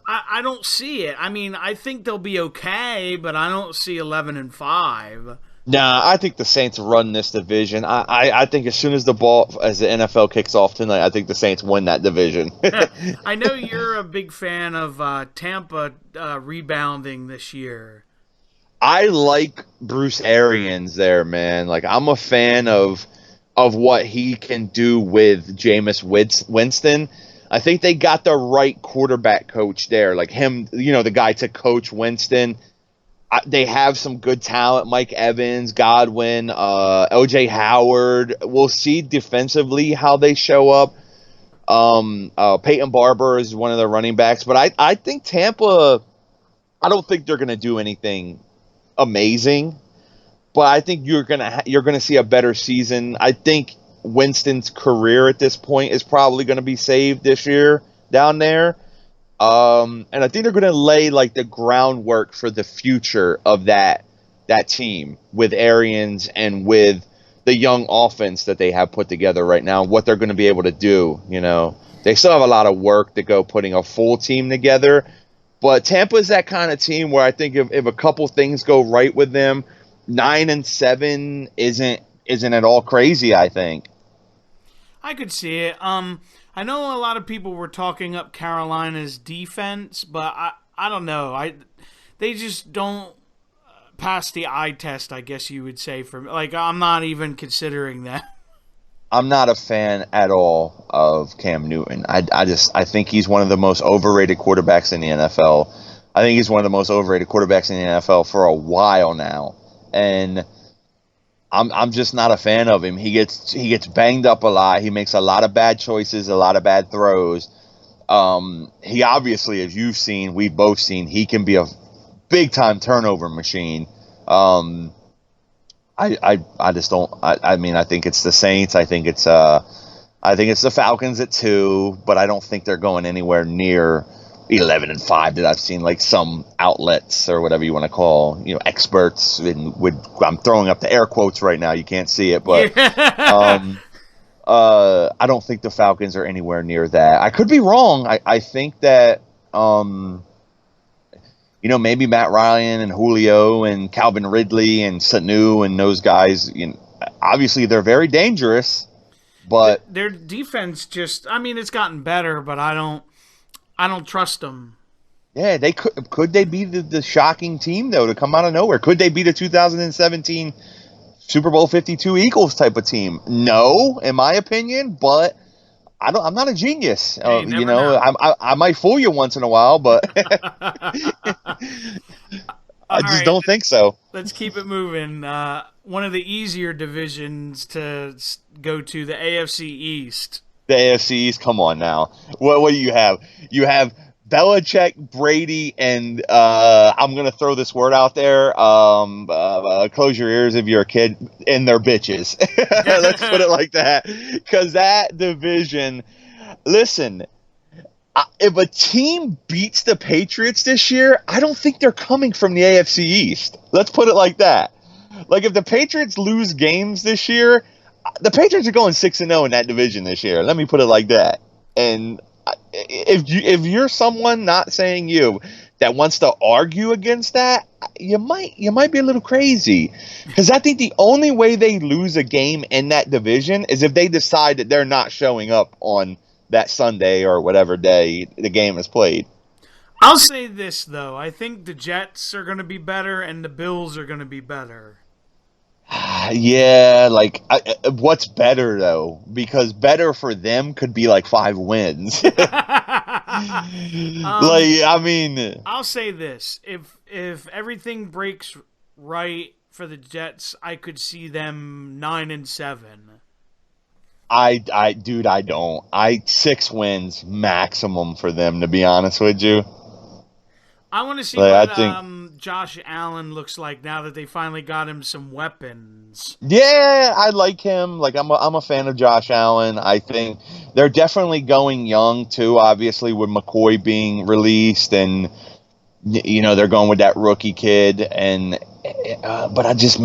I don't see it. I mean, I think they'll be okay, but I don't see 11-5. Nah, I think the Saints run this division. I think as soon as the NFL kicks off tonight, I think the Saints win that division. I know you're a big fan of Tampa rebounding this year. I like Bruce Arians there, man. Like, I'm a fan of of what he can do with Jameis Winston. I think they got the right quarterback coach there, like him, the guy to coach Winston. They have some good talent, Mike Evans, Godwin, OJ Howard. We'll see defensively how they show up. Peyton Barber is one of the running backs, but I think Tampa, I don't think they're going to do anything amazing, but I think you're gonna see a better season. I think Winston's career at this point is probably going to be saved this year down there. And I think they're going to lay like the groundwork for the future of that team with Arians and with the young offense that they have put together right now, what they're going to be able to do. They still have a lot of work to go putting a full team together, but Tampa is that kind of team where I think if a couple things go right with them, 9-7 isn't at all crazy, I think. I could see it. I know a lot of people were talking up Carolina's defense, but I don't know. They just don't pass the eye test, I guess you would say. I'm not even considering that. I'm not a fan at all of Cam Newton. I think he's one of the most overrated quarterbacks in the NFL. I think he's one of the most overrated quarterbacks in the NFL for a while now, and I'm just not a fan of him. He gets banged up a lot. He makes a lot of bad choices, a lot of bad throws. He obviously, as you've seen, we've both seen, he can be a big time turnover machine. I just don't. I mean, I think it's the Saints. I think it's the Falcons at 2, but I don't think they're going anywhere near 11-5 that I've seen, like some outlets or whatever you want to call, experts. I'm throwing up the air quotes right now. You can't see it, but I don't think the Falcons are anywhere near that. I could be wrong. I think that maybe Matt Ryan and Julio and Calvin Ridley and Sanu and those guys. Obviously they're very dangerous, but their defense it's gotten better, but I don't trust them. Yeah, they could they be the shocking team though to come out of nowhere? Could they be the 2017 Super Bowl 52 Eagles type of team? No, in my opinion, but I'm not a genius. Hey, know. I might fool you once in a while, but I just don't think so. Let's keep it moving. One of the easier divisions to go to, the AFC East. The AFC East, come on now. What do you have? You have Belichick, Brady, and I'm going to throw this word out there. Close your ears if you're a kid, and they're bitches. Let's put it like that. Because that division, listen, if a team beats the Patriots this year, I don't think they're coming from the AFC East. Let's put it like that. Like, if the Patriots lose games this year, the Patriots are going 6-0 in that division this year. Let me put it like that. And if you're someone, not saying you, that wants to argue against that, you might be a little crazy. Because I think the only way they lose a game in that division is if they decide that they're not showing up on that Sunday or whatever day the game is played. I'll say this, though. I think the Jets are going to be better and the Bills are going to be better. Yeah, what's better though? Because better for them could be like 5 wins. I'll say this: if everything breaks right for the Jets, I could see them 9-7. I don't. 6 wins maximum for them, to be honest with you. I want to see what Josh Allen looks like now that they finally got him some weapons. Yeah, I like him. I'm a fan of Josh Allen. I think they're definitely going young too. Obviously, with McCoy being released, and they're going with that rookie kid. And but I just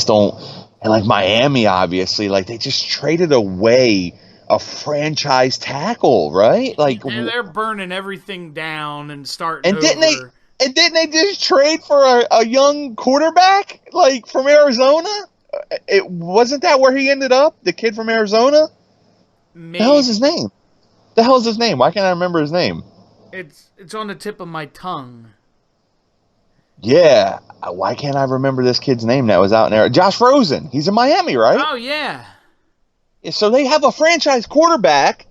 don't. And Miami, obviously, they just traded away a franchise tackle, right? And they're burning everything down and starting over. Didn't they just trade for a young quarterback from Arizona? It wasn't that where he ended up? The kid from Arizona? Maybe. The hell is his name? Why can't I remember his name? It's on the tip of my tongue. Yeah. Why can't I remember this kid's name that was out in there? Josh Rosen. He's in Miami, right? Oh, yeah. So they have a franchise quarterback,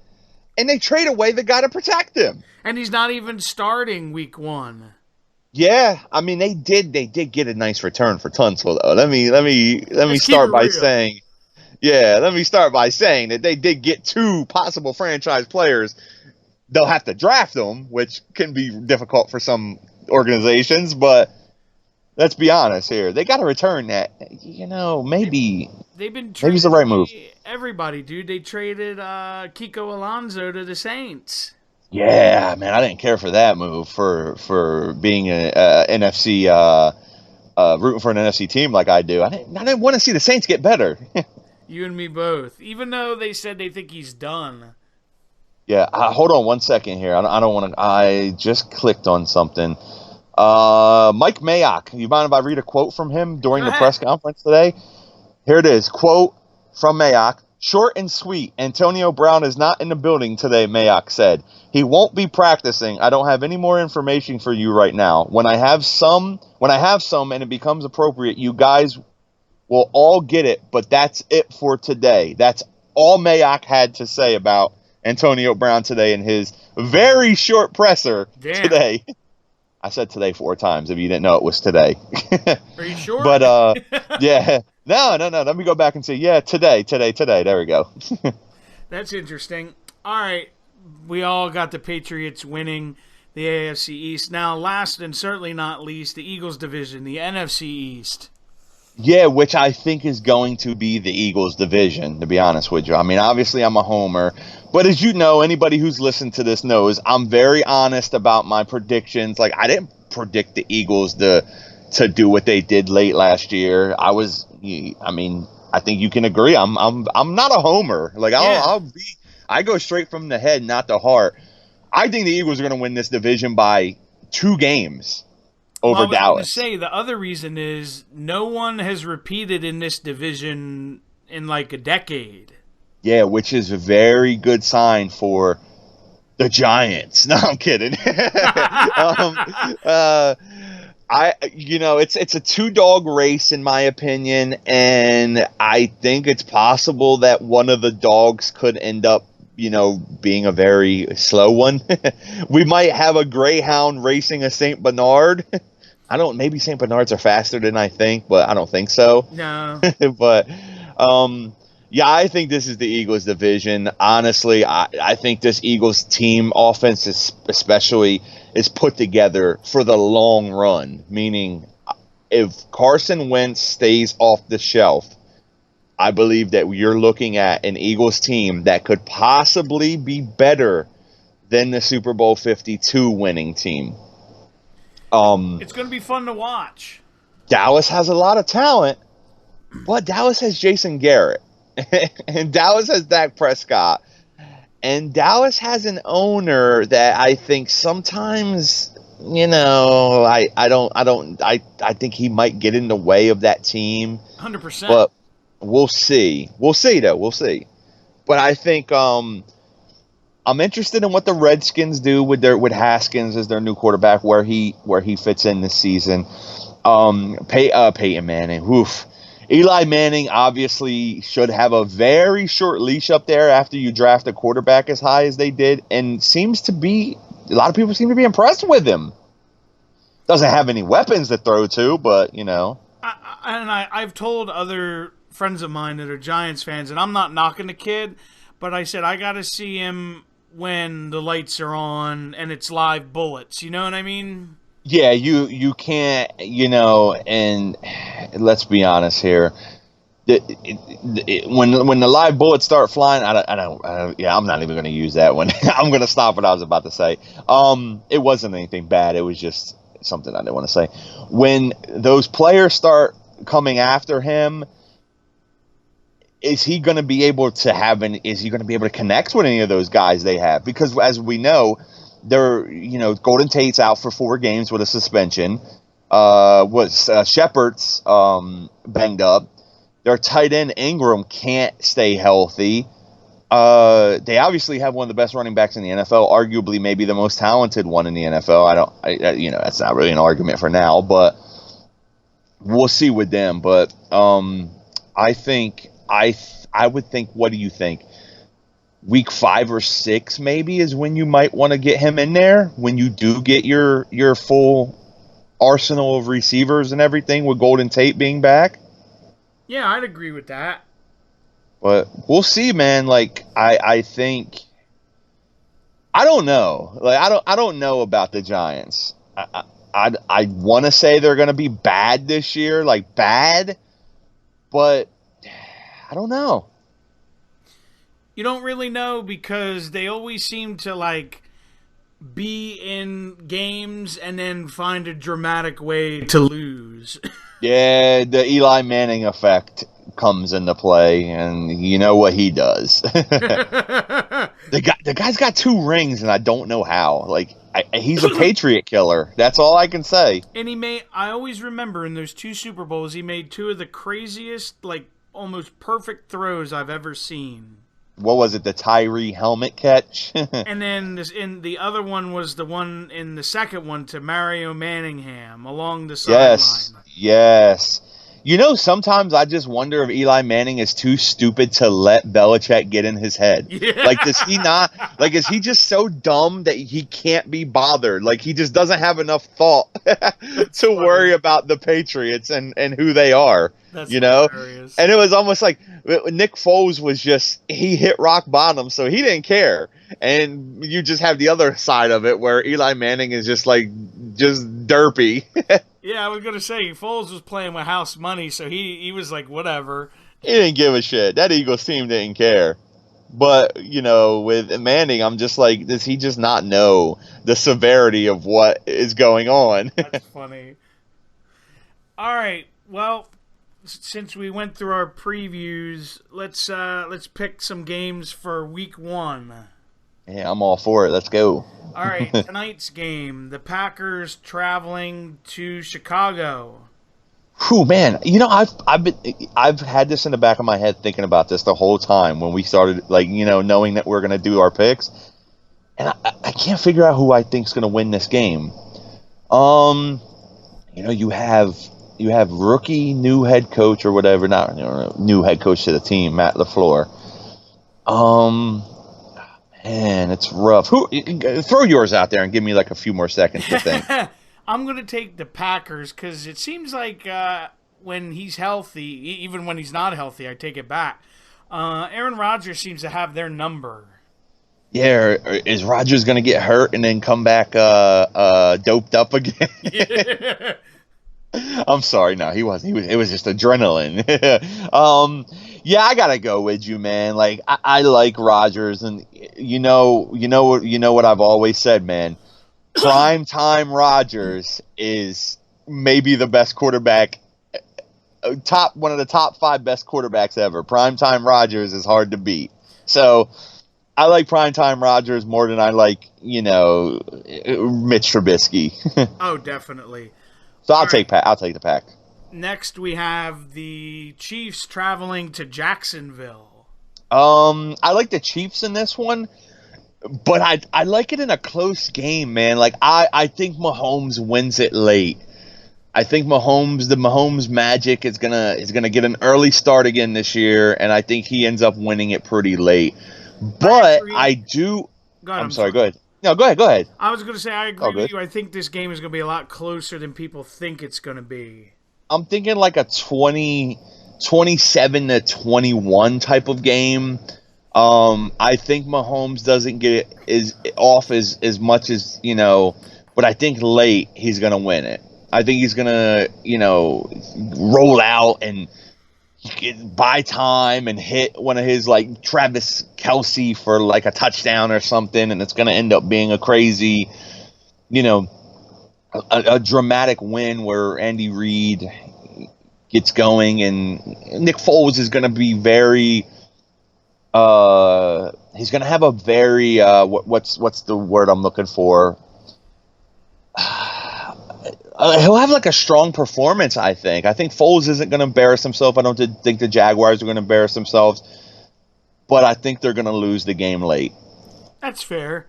and they trade away the guy to protect him. And he's not even starting week 1. Yeah, I mean they did get a nice return for Tunsil though. Let me Let's keep it start by real. saying, yeah, let me start by saying that they did get 2 possible franchise players. They'll have to draft them, which can be difficult for some organizations, but let's be honest here. They got to return that. Maybe They've been maybe it's the trading right move. away everybody, dude. They traded Kiko Alonso to the Saints. Yeah, man, I didn't care for that move for being an NFC rooting for an NFC team like I do. I didn't want to see the Saints get better. You and me both. Even though they said they think he's done. Yeah, hold on one second here. I don't want to. I just clicked on something. Mike Mayock. You mind if I read a quote from him during the press conference today? Here it is. Quote from Mayock. Short and sweet. Antonio Brown is not in the building today, Mayock said. He won't be practicing. I don't have any more information for you right now. When I have some and it becomes appropriate, you guys will all get it, but that's it for today. That's all Mayock had to say about Antonio Brown today in his very short presser today. I said today 4 times if you didn't know it was today. Are you sure? But, yeah. No. Let me go back and say, yeah, today. There we go. That's interesting. All right. We all got the Patriots winning the AFC East. Now, last and certainly not least, the Eagles division, the NFC East. Yeah, which I think is going to be the Eagles division, to be honest with you. I mean, obviously I'm a homer, but as you know, anybody who's listened to this knows I'm very honest about my predictions. Like, I didn't predict the Eagles to do what they did late last year. I think you can agree. I'm not a homer. Like, I go straight from the head, not the heart. I think the Eagles are going to win this division by 2 games over Dallas. I was going to say, the other reason is no one has repeated in this division in like a decade. Yeah, which is a very good sign for the Giants. No, I'm kidding. It's a 2-dog race in my opinion, and I think it's possible that one of the dogs could end up, being a very slow one. We might have a Greyhound racing a St. Bernard. Maybe St. Bernards are faster than I think, but I don't think so. No. But, yeah, I think this is the Eagles division. Honestly, I think this Eagles team offense especially is put together for the long run, meaning if Carson Wentz stays off the shelf, I believe that you're looking at an Eagles team that could possibly be better than the Super Bowl 52 winning team. It's going to be fun to watch. Dallas has a lot of talent, but Dallas has Jason Garrett, and Dallas has Dak Prescott, and Dallas has an owner that I think sometimes, I think he might get in the way of that team. 100%. But we'll see. We'll see. But I think I'm interested in what the Redskins do with Haskins as their new quarterback, where he fits in this season. Peyton Manning, oof. Eli Manning obviously should have a very short leash up there after you draft a quarterback as high as they did, and a lot of people seem to be impressed with him. Doesn't have any weapons to throw to, but I've told other friends of mine that are Giants fans, and I'm not knocking the kid, but I said I got to see him when the lights are on and it's live bullets. You know what I mean? Yeah, you can't, and let's be honest here. When the live bullets start flying, I'm not even going to use that one. I'm going to stop what I was about to say. It wasn't anything bad. It was just something I didn't want to say. When those players start coming after him, is he going to be able to connect with any of those guys they have? Because as we know, Golden Tate's out for 4 games with a suspension. Shepard's banged up. Their tight end Ingram can't stay healthy. They obviously have one of the best running backs in the NFL, arguably maybe the most talented one in the NFL. That's not really an argument for now, but we'll see with them. But I think I would think. What do you think? Week 5 or 6 maybe is when you might want to get him in there when you do get your full arsenal of receivers and everything with Golden Tate being back. Yeah, I'd agree with that. But we'll see, man. Like I think I don't know. Like I don't know about the Giants. I want to say they're going to be bad this year, like bad, but I don't know. You don't really know because they always seem to like be in games and then find a dramatic way to lose. Yeah, the Eli Manning effect comes into play, and you know what he does. The guy's got 2 rings, and I don't know how. Like he's a Patriot killer. That's all I can say. And I always remember in those 2 Super Bowls, he made 2 of the craziest, like almost perfect throws I've ever seen. What was it? The Tyree helmet catch? And then in the other one was the one in the second one to Mario Manningham along the sideline. Yes. You know, sometimes I just wonder if Eli Manning is too stupid to let Belichick get in his head. Yeah. Like, does he not? Like, is he just so dumb that he can't be bothered? Like, he just doesn't have enough thought to worry about the Patriots and who they are. That's you know? hilarious. And it was almost like Nick Foles was just, he hit rock bottom, so he didn't care. And you just have the other side of it where Eli Manning is just like, just derpy. Yeah, I was going to say, Foles was playing with house money, so he was like, whatever. He didn't give a shit. That Eagles team didn't care. But, you know, with Manning, I'm just like, does he just not know the severity of what is going on? That's funny. All right, well, since we went through our previews, let's pick some games for week 1. Yeah, I'm all for it. Let's go. All right, tonight's game, the Packers traveling to Chicago. Whew, man. You know, I've had this in the back of my head thinking about this the whole time when we started, like, you know, knowing that we're going to do our picks. And I can't figure out who I think's going to win this game. You know, you have rookie new head coach or whatever, not new head coach to the team, Matt LaFleur. Man, it's rough. Throw yours out there and give me like a few more seconds to think. I'm going to take the Packers because it seems like when he's healthy, even when he's not healthy, I take it back. Aaron Rodgers seems to have their number. Yeah, is Rodgers going to get hurt and then come back doped up again? Yeah. I'm sorry, no, he wasn't. It was just adrenaline. Yeah, I gotta go with you, man. Like I like Rodgers, and you know what I've always said, man. Prime time Rodgers is maybe the best quarterback, one of the top 5 best quarterbacks ever. Prime time Rodgers is hard to beat. So I like prime time Rodgers more than I like, Mitch Trubisky. Oh, definitely. So I'll take the Pack. Next, we have the Chiefs traveling to Jacksonville. I like the Chiefs in this one, but I like it in a close game, man. Like I think Mahomes wins it late. I think the Mahomes magic is gonna get an early start again this year, and I think he ends up winning it pretty late. But I do. I'm sorry. Go ahead. No, go ahead. I was going to say I agree with you. I think this game is going to be a lot closer than people think it's going to be. I'm thinking like a 27 to 21 type of game. I think Mahomes doesn't get off as much as, but I think late he's going to win it. I think he's going to, roll out and buy time and hit one of his like Travis Kelce for like a touchdown or something, and it's going to end up being a crazy, a dramatic win where Andy Reid gets going, and Nick Foles is going to be very he's going to have a very what's the word I'm looking for? He'll have like a strong performance, I think. I think Foles isn't going to embarrass himself. I don't think the Jaguars are going to embarrass themselves. But I think they're going to lose the game late. That's fair.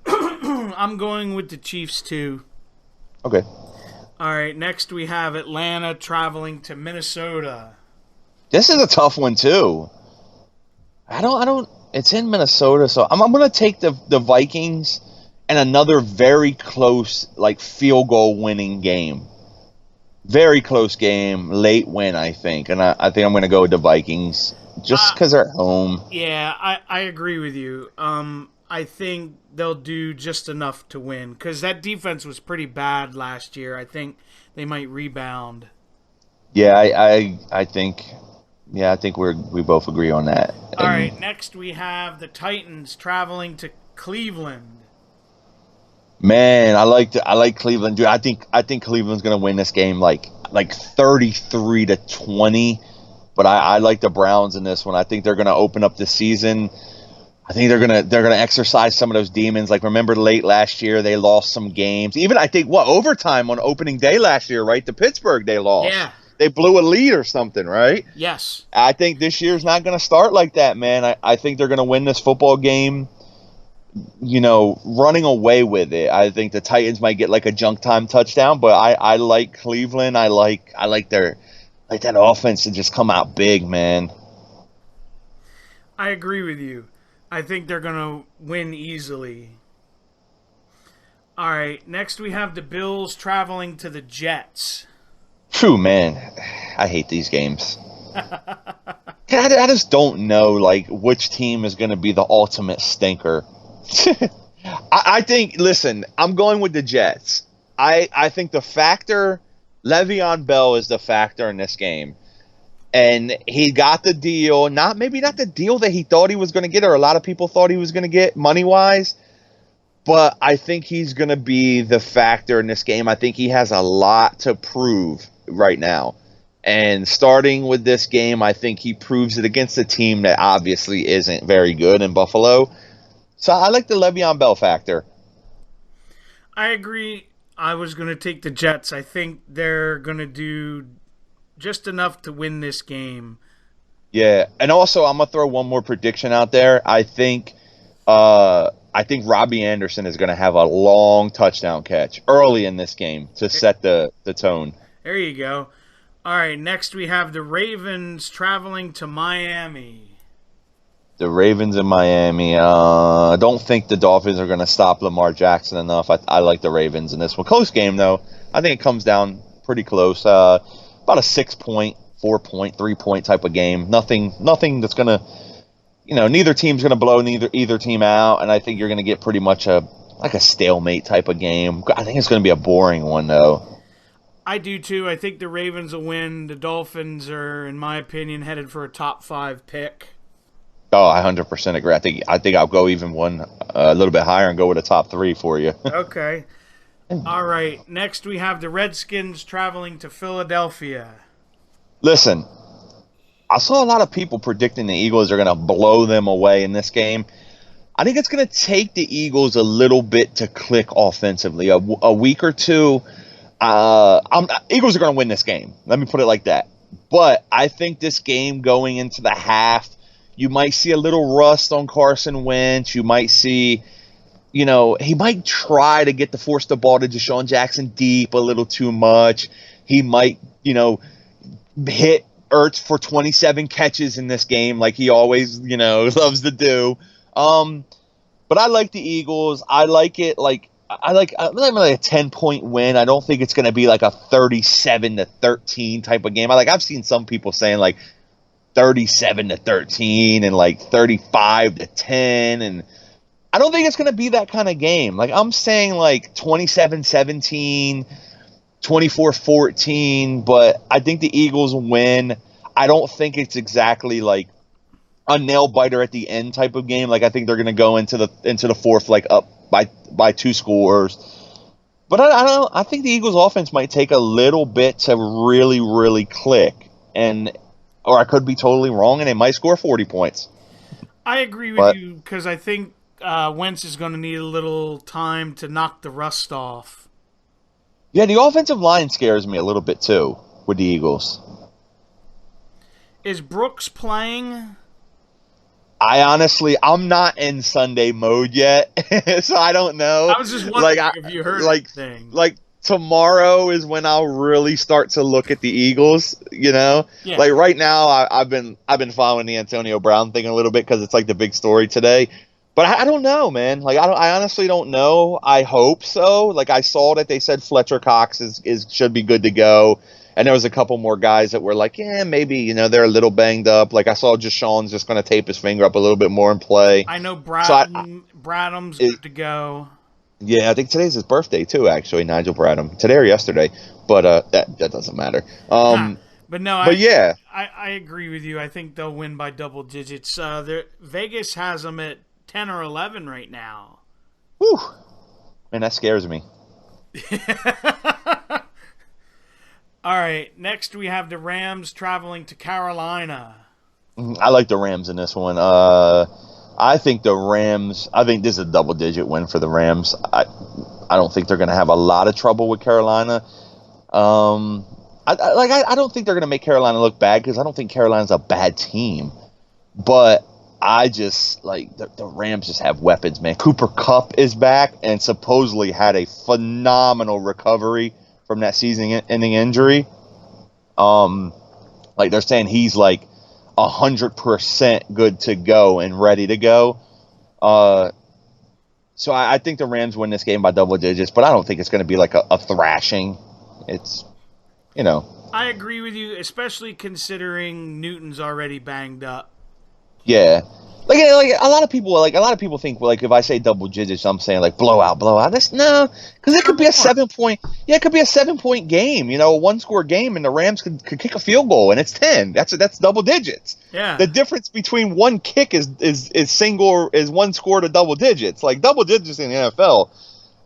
I'm going with the Chiefs, too. Okay. All right, next we have Atlanta traveling to Minnesota. This is a tough one too. I don't. It's in Minnesota, so I'm going to take the Vikings and another very close, like field goal winning game. Very close game, late win, I think, and I think I'm going to go with the Vikings just Uh, because they're at home. yeah, I agree with you. I think they'll do just enough to win because that defense was pretty bad last year. I think they might rebound. Yeah, I think, yeah, I think we both agree on that. All And right, next we have the Titans traveling to Cleveland. man, I like Cleveland, dude. I think Cleveland's going to win this game like 33-20. But I like the Browns in this one. I think they're going to open up the season. I think they're gonna exercise some of those demons. Like remember late last year they lost some games. Even I think overtime on opening day last year, right? To Pittsburgh they lost. Yeah. They blew a lead or something, right? Yes. I think this year's not gonna start like that, man. I think they're gonna win this football game, running away with it. I think the Titans might get like a junk time touchdown, but I like Cleveland. I like that offense to just come out big, man. I agree with you. I think they're going to win easily. All right, next we have the Bills traveling to the Jets. Phew, man, I hate these games. I just don't know like which team is going to be the ultimate stinker. I think. Listen, I'm going with the Jets. I think the factor Le'Veon Bell is the factor in this game, and he got the deal. Maybe not the deal that he thought he was going to get, or a lot of people thought he was going to get money wise. But I think he's going to be the factor in this game. I think he has a lot to prove right now. And starting with this game, I think he proves it against a team that obviously isn't very good in Buffalo. So I like the Le'Veon Bell factor. I agree. I was going to take the Jets. I think they're going to do just enough to win this game. Yeah, and also I'm gonna throw one more prediction out there. I think Robbie Anderson is gonna have a long touchdown catch early in this game to set the tone. There you go. All right, next we have the Ravens traveling to Miami. The Ravens in Miami. I don't think the Dolphins are gonna stop Lamar Jackson enough. I like the Ravens in this one. Close game though. I think it comes down pretty close. About a 6 point, 4 point, 3 point type of game. Nothing that's gonna, neither team's gonna blow either team out, and I think you're gonna get pretty much a stalemate type of game. I think it's gonna be a boring one though. I do too. I think the Ravens will win. The Dolphins are, in my opinion, headed for a top 5 pick. Oh, I 100% agree. I think I'll go even one a little bit higher and go with a top 3 for you. Okay. All right. Next we have the Redskins traveling to Philadelphia. Listen, I saw a lot of people predicting the Eagles are gonna blow them away in this game. I think it's going to take the Eagles a little bit to click offensively. A week or two, Eagles are going to win this game. Let me put it like that. But I think this game going into the half, you might see a little rust on Carson Wentz. You might see, he might try to force the ball to Deshaun Jackson deep a little too much. He might, hit Ertz for 27 catches in this game like he always, loves to do. But I like the Eagles. I like it I like a 10-point win. I don't think it's going to be like a 37-13 type of game. I've seen some people saying like 37-13 and like 35-10, and I don't think it's going to be that kind of game. Like I'm saying like 27-17, 24-14, but I think the Eagles win. I don't think it's exactly like a nail biter at the end type of game. Like I think they're going to go into the fourth like up by 2 scores. But I think the Eagles offense might take a little bit to really really click, or I could be totally wrong and they might score 40 points. I agree with you because I think Wentz is going to need a little time to knock the rust off. Yeah, the offensive line scares me a little bit too with the Eagles. Is Brooks playing? I'm not in Sunday mode yet, so I don't know. I was just wondering if you heard anything. Like tomorrow is when I'll really start to look at the Eagles. Yeah. Like right now, I've been following the Antonio Brown thing a little bit because it's like the big story today. But I don't know, man. Like I honestly don't know. I hope so. Like I saw that they said Fletcher Cox is should be good to go, and there was a couple more guys that were like, yeah, maybe they're a little banged up. Like I saw Deshaun's just going to tape his finger up a little bit more and play. I know So Bradham's good to go. yeah, I think today's his birthday too. Actually, Nigel Bradham, today or yesterday, but that doesn't matter. But no, but yeah, I agree with you. I think they'll win by double digits. Vegas has them at 10 or 11 right now. whew, man, that scares me. All right, next we have the Rams traveling to Carolina. I like the Rams in this one. I think the Rams. I think this is a double-digit win for the Rams. I don't think they're going to have a lot of trouble with Carolina. I don't think they're going to make Carolina look bad because I don't think Carolina's a bad team. But I just like the Rams just have weapons, man. Cooper Kupp is back and supposedly had a phenomenal recovery from that season-ending injury. Like they're saying he's like 100% good to go and ready to go. So I think the Rams win this game by double digits, but I don't think it's going to be like a thrashing. It's, I agree with you, especially considering Newton's already banged up. Yeah. Like a lot of people think if I say double digits, I'm saying like blowout. That's no, because it could be a 7-point. Yeah, it could be a 7-point game. A 1-score game, and the Rams could kick a field goal, and it's 10. That's double digits. Yeah. The difference between one kick is one score to double digits. Like double digits in the NFL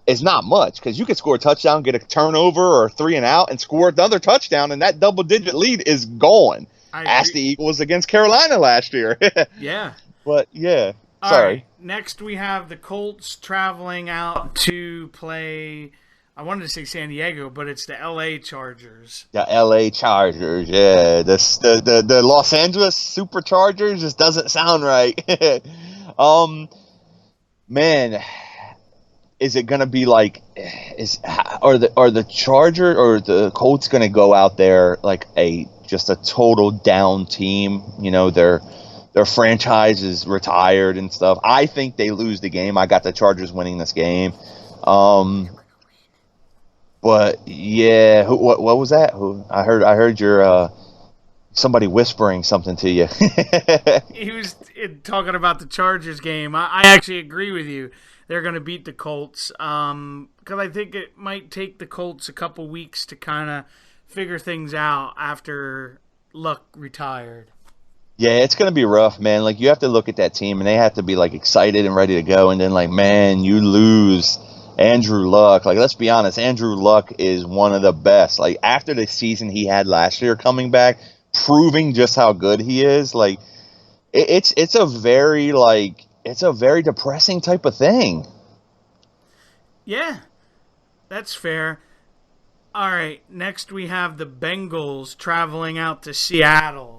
is not much because you could score a touchdown, get a turnover or 3 and out, and score another touchdown, and that double digit lead is gone. Ask the Eagles against Carolina last year. Yeah. But yeah, All sorry. right. Next, we have the Colts traveling out to play. I wanted to say San Diego, but it's the L.A. Chargers. The L.A. Chargers, yeah. The Los Angeles Superchargers just doesn't sound right. Man, is it gonna be like are the Chargers or the Colts gonna go out there like just a total down team? Their franchise is retired and stuff. I think they lose the game. I got the Chargers winning this game. But yeah, what was that? I heard your somebody whispering something to you. He was talking about the Chargers game. I actually agree with you. They're going to beat the Colts because I think it might take the Colts a couple weeks to kind of figure things out after Luck retired. Yeah, it's going to be rough, man. Like, you have to look at that team, and they have to be, like, excited and ready to go. And then, like, man, you lose Andrew Luck. Like, let's be honest, Andrew Luck is one of the best. Like, after the season he had last year coming back, proving just how good he is, like, it's a very depressing type of thing. Yeah, that's fair. All right, next we have the Bengals traveling out to Seattle.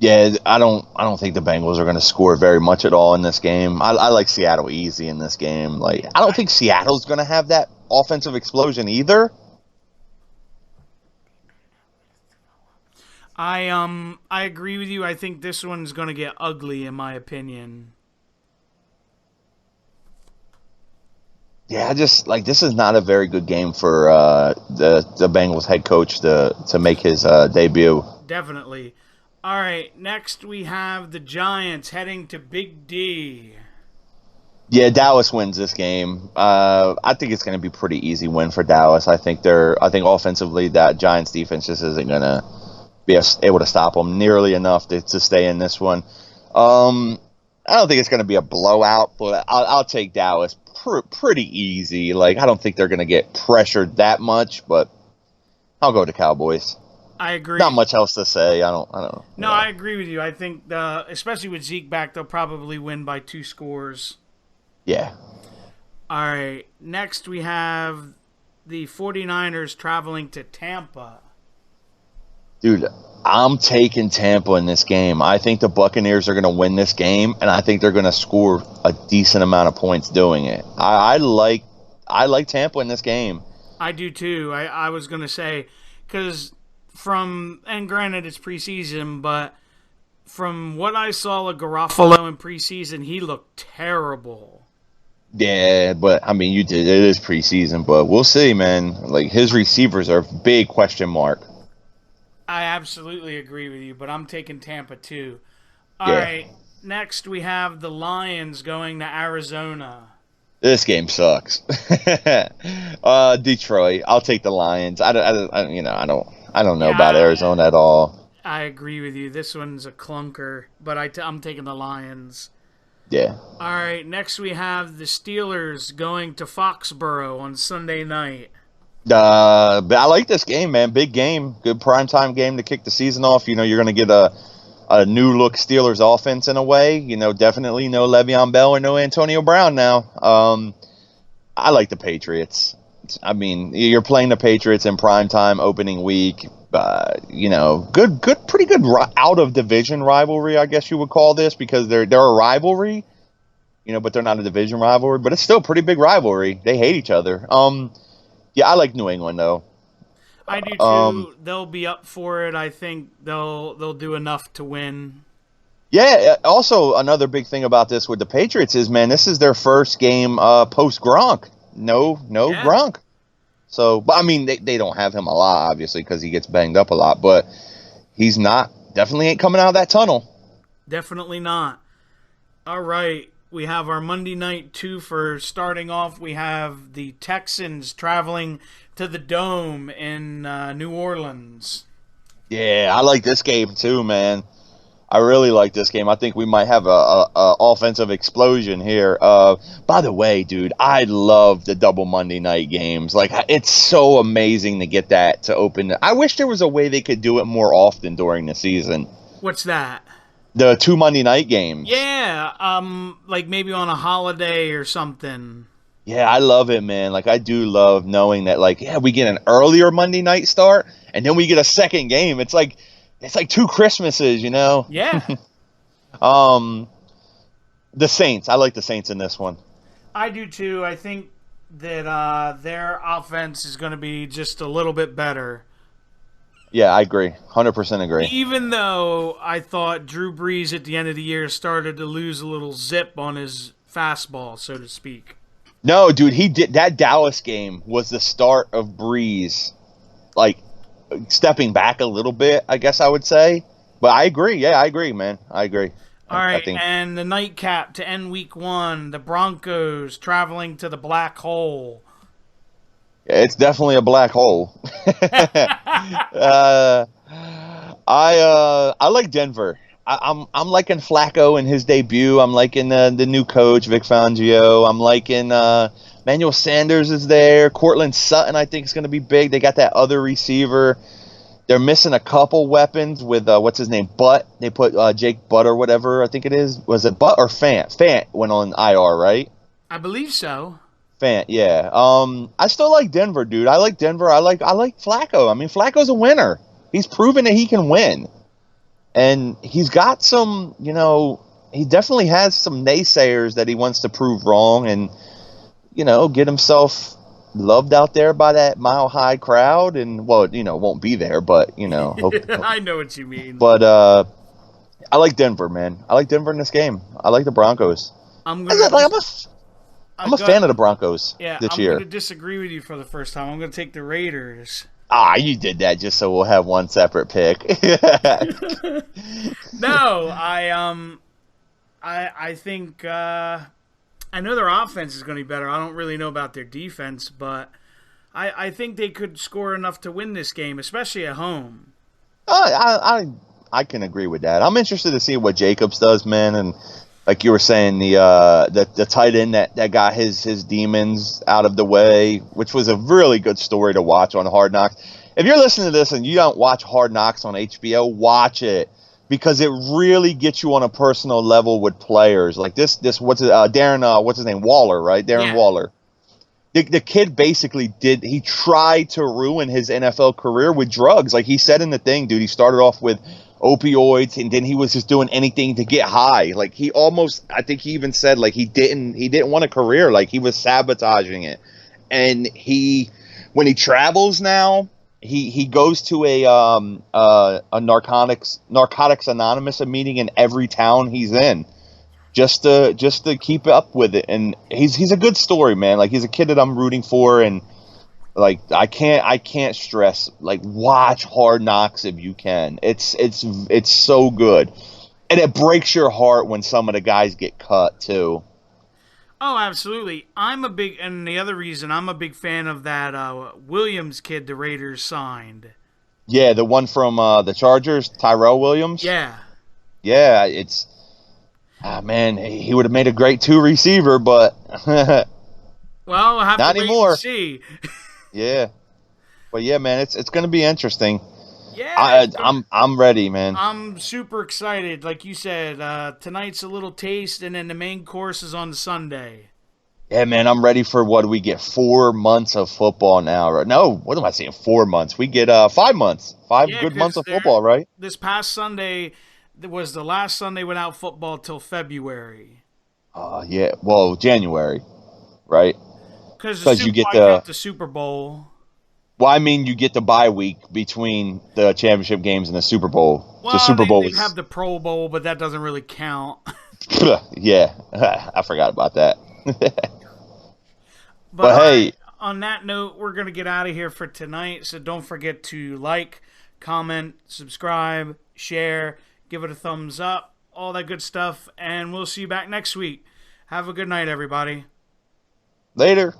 Yeah, I don't think the Bengals are going to score very much at all in this game. I like Seattle easy in this game. Like, I don't think Seattle's going to have that offensive explosion either. I agree with you. I think this one's going to get ugly in my opinion. Yeah, this is not a very good game for the Bengals head coach to make his debut. Definitely. All right, next we have the Giants heading to Big D. Yeah, Dallas wins this game. I think it's going to be a pretty easy win for Dallas. I think offensively that Giants defense just isn't going to be able to stop them nearly enough to stay in this one. I don't think it's going to be a blowout, but I'll take Dallas pretty easy. Like, I don't think they're going to get pressured that much, but I'll go to Cowboys. I agree. Not much else to say. I don't know. No, I agree with you. I think, especially with Zeke back, they'll probably win by 2 scores. Yeah. All right. Next, we have the 49ers traveling to Tampa. Dude, I'm taking Tampa in this game. I think the Buccaneers are going to win this game, and I think they're going to score a decent amount of points doing it. I like Tampa in this game. I do too. I was going to say, because and granted it's preseason, but from what I saw of Garofalo in preseason, he looked terrible. Yeah, but I mean, it is preseason, but we'll see, man. Like his receivers are a big question mark. I absolutely agree with you, but I'm taking Tampa too. All Yeah, right, next we have the Lions going to Arizona. this game sucks. Detroit. I'll take the Lions. I don't know about Yeah, Arizona at all. I agree with you. This one's a clunker, but I'm taking the Lions. Yeah. All right, next we have the Steelers going to Foxborough on Sunday night. But I like this game, man. Big game, good primetime game to kick the season off. You know, you're going to get a new look Steelers offense in a way. You know, definitely no Le'Veon Bell or no Antonio Brown now. I like the Patriots. I mean, you're playing the Patriots in primetime opening week. You know, pretty good out of division rivalry, I guess you would call this, because they're a rivalry. You know, but they're not a division rivalry. But it's still a pretty big rivalry. They hate each other. Yeah, I like New England though. I do too. They'll be up for it. I think they'll do enough to win. Yeah. Also, another big thing about this with the Patriots is, man, this is their first game post Gronk. No Yeah, Gronk. So, but I mean, they don't have him a lot, obviously, because he gets banged up a lot. But he's definitely ain't coming out of that tunnel. definitely not. All right, we have our Monday night two for starting off. We have the Texans traveling to the Dome in New Orleans. Yeah, I like this game too, man. I really like this game. I think we might have a offensive explosion here. By the way, dude, I love the double Monday night games. Like, it's so amazing to get that to open. I wish there was a way they could do it more often during the season. What's that? The 2 Monday night games. Yeah, like maybe on a holiday or something. Yeah, I love it, man. Like, I do love knowing that, like, yeah, we get an earlier Monday night start, and then we get a second game. It's like 2 Christmases, you know? Yeah. The Saints. I like the Saints in this one. I do too. I think that their offense is going to be just a little bit better. Yeah, I agree. 100% agree. Even though I thought Drew Brees at the end of the year started to lose a little zip on his fastball, so to speak. No, dude, he did. That Dallas game was the start of Breeze, like, stepping back a little bit, I guess I would say. But I agree. Yeah, I agree, man. I agree. All right, and the nightcap to end week 1, the Broncos traveling to the black hole. It's definitely a black hole. I like Denver. I'm liking Flacco in his debut. I'm liking the new coach Vic Fangio. I'm liking Manuel Sanders is there. Cortland Sutton, I think, is going to be big. They got that other receiver. They're missing a couple weapons with what's his name, Butt. They put Jake Butt or whatever I think it is. Was it Butt or Fant? Fant went on IR, right? I believe so. Fant, yeah. I still like Denver, dude. I like Denver. I like Flacco. I mean, Flacco's a winner. He's proven that he can win, and he's got some. You know, he definitely has some naysayers that he wants to prove wrong, and get himself loved out there by that Mile High crowd. And won't be there, but hope, I know what you mean. But I like Denver, man. I like Denver in this game. I like the Broncos. I'm a fan of the Broncos this year. I'm going to disagree with you for the first time. I'm going to take the Raiders. You did that just so we'll have one separate pick. No, I think I know their offense is going to be better. I don't really know about their defense, but I think they could score enough to win this game, especially at home. I can agree with that. I'm interested to see what Jacobs does, man, and like you were saying, the tight end that got his demons out of the way, which was a really good story to watch on Hard Knocks. If you're listening to this and you don't watch Hard Knocks on HBO, watch it, because it really gets you on a personal level with players like this. Darren, what's his name, Waller, right? Darren Waller. The kid basically he tried to ruin his NFL career with drugs. Like he said in the thing, dude, he started off with opioids, and then he was just doing anything to get high. Like he almost, I think he even said, like he didn't want a career. Like he was sabotaging it, and he when he travels now, he goes to a Narcotics Anonymous, a meeting in every town he's in, just to keep up with it. And he's a good story, man. Like, he's a kid that I'm rooting for, and like I can't stress, like, watch Hard Knocks if you can. It's so good, and it breaks your heart when some of the guys get cut too. Oh, absolutely. And the other reason I'm a big fan of that Williams kid the Raiders signed. Yeah, the one from the Chargers, Tyrell Williams. Yeah. Yeah, it's man, he would have made a great two receiver, but Well, we'll have not to wait anymore. and see. Yeah, but yeah, man, it's going to be interesting. Yeah. I'm ready, man. I'm super excited. Like you said, tonight's a little taste, and then the main course is on Sunday. Yeah, man, I'm ready for what we get. 4 months of football now, right? No, what am I saying? 4 months. We get 5 months, five Yeah, good 'cause months of football, right? this past Sunday was the last Sunday without football till February. Yeah. Well, January, right? Because Because you get I count the Super Bowl. Well, I mean, you get the bye week between the championship games and the Super Bowl. The Well, Super Bowl they is, have the Pro Bowl, but that doesn't really count. yeah, I forgot about that. But But hey, on that note, we're going to get out of here for tonight. So don't forget to like, comment, subscribe, share, give it a thumbs up, all that good stuff. And we'll see you back next week. Have a good night, everybody. later.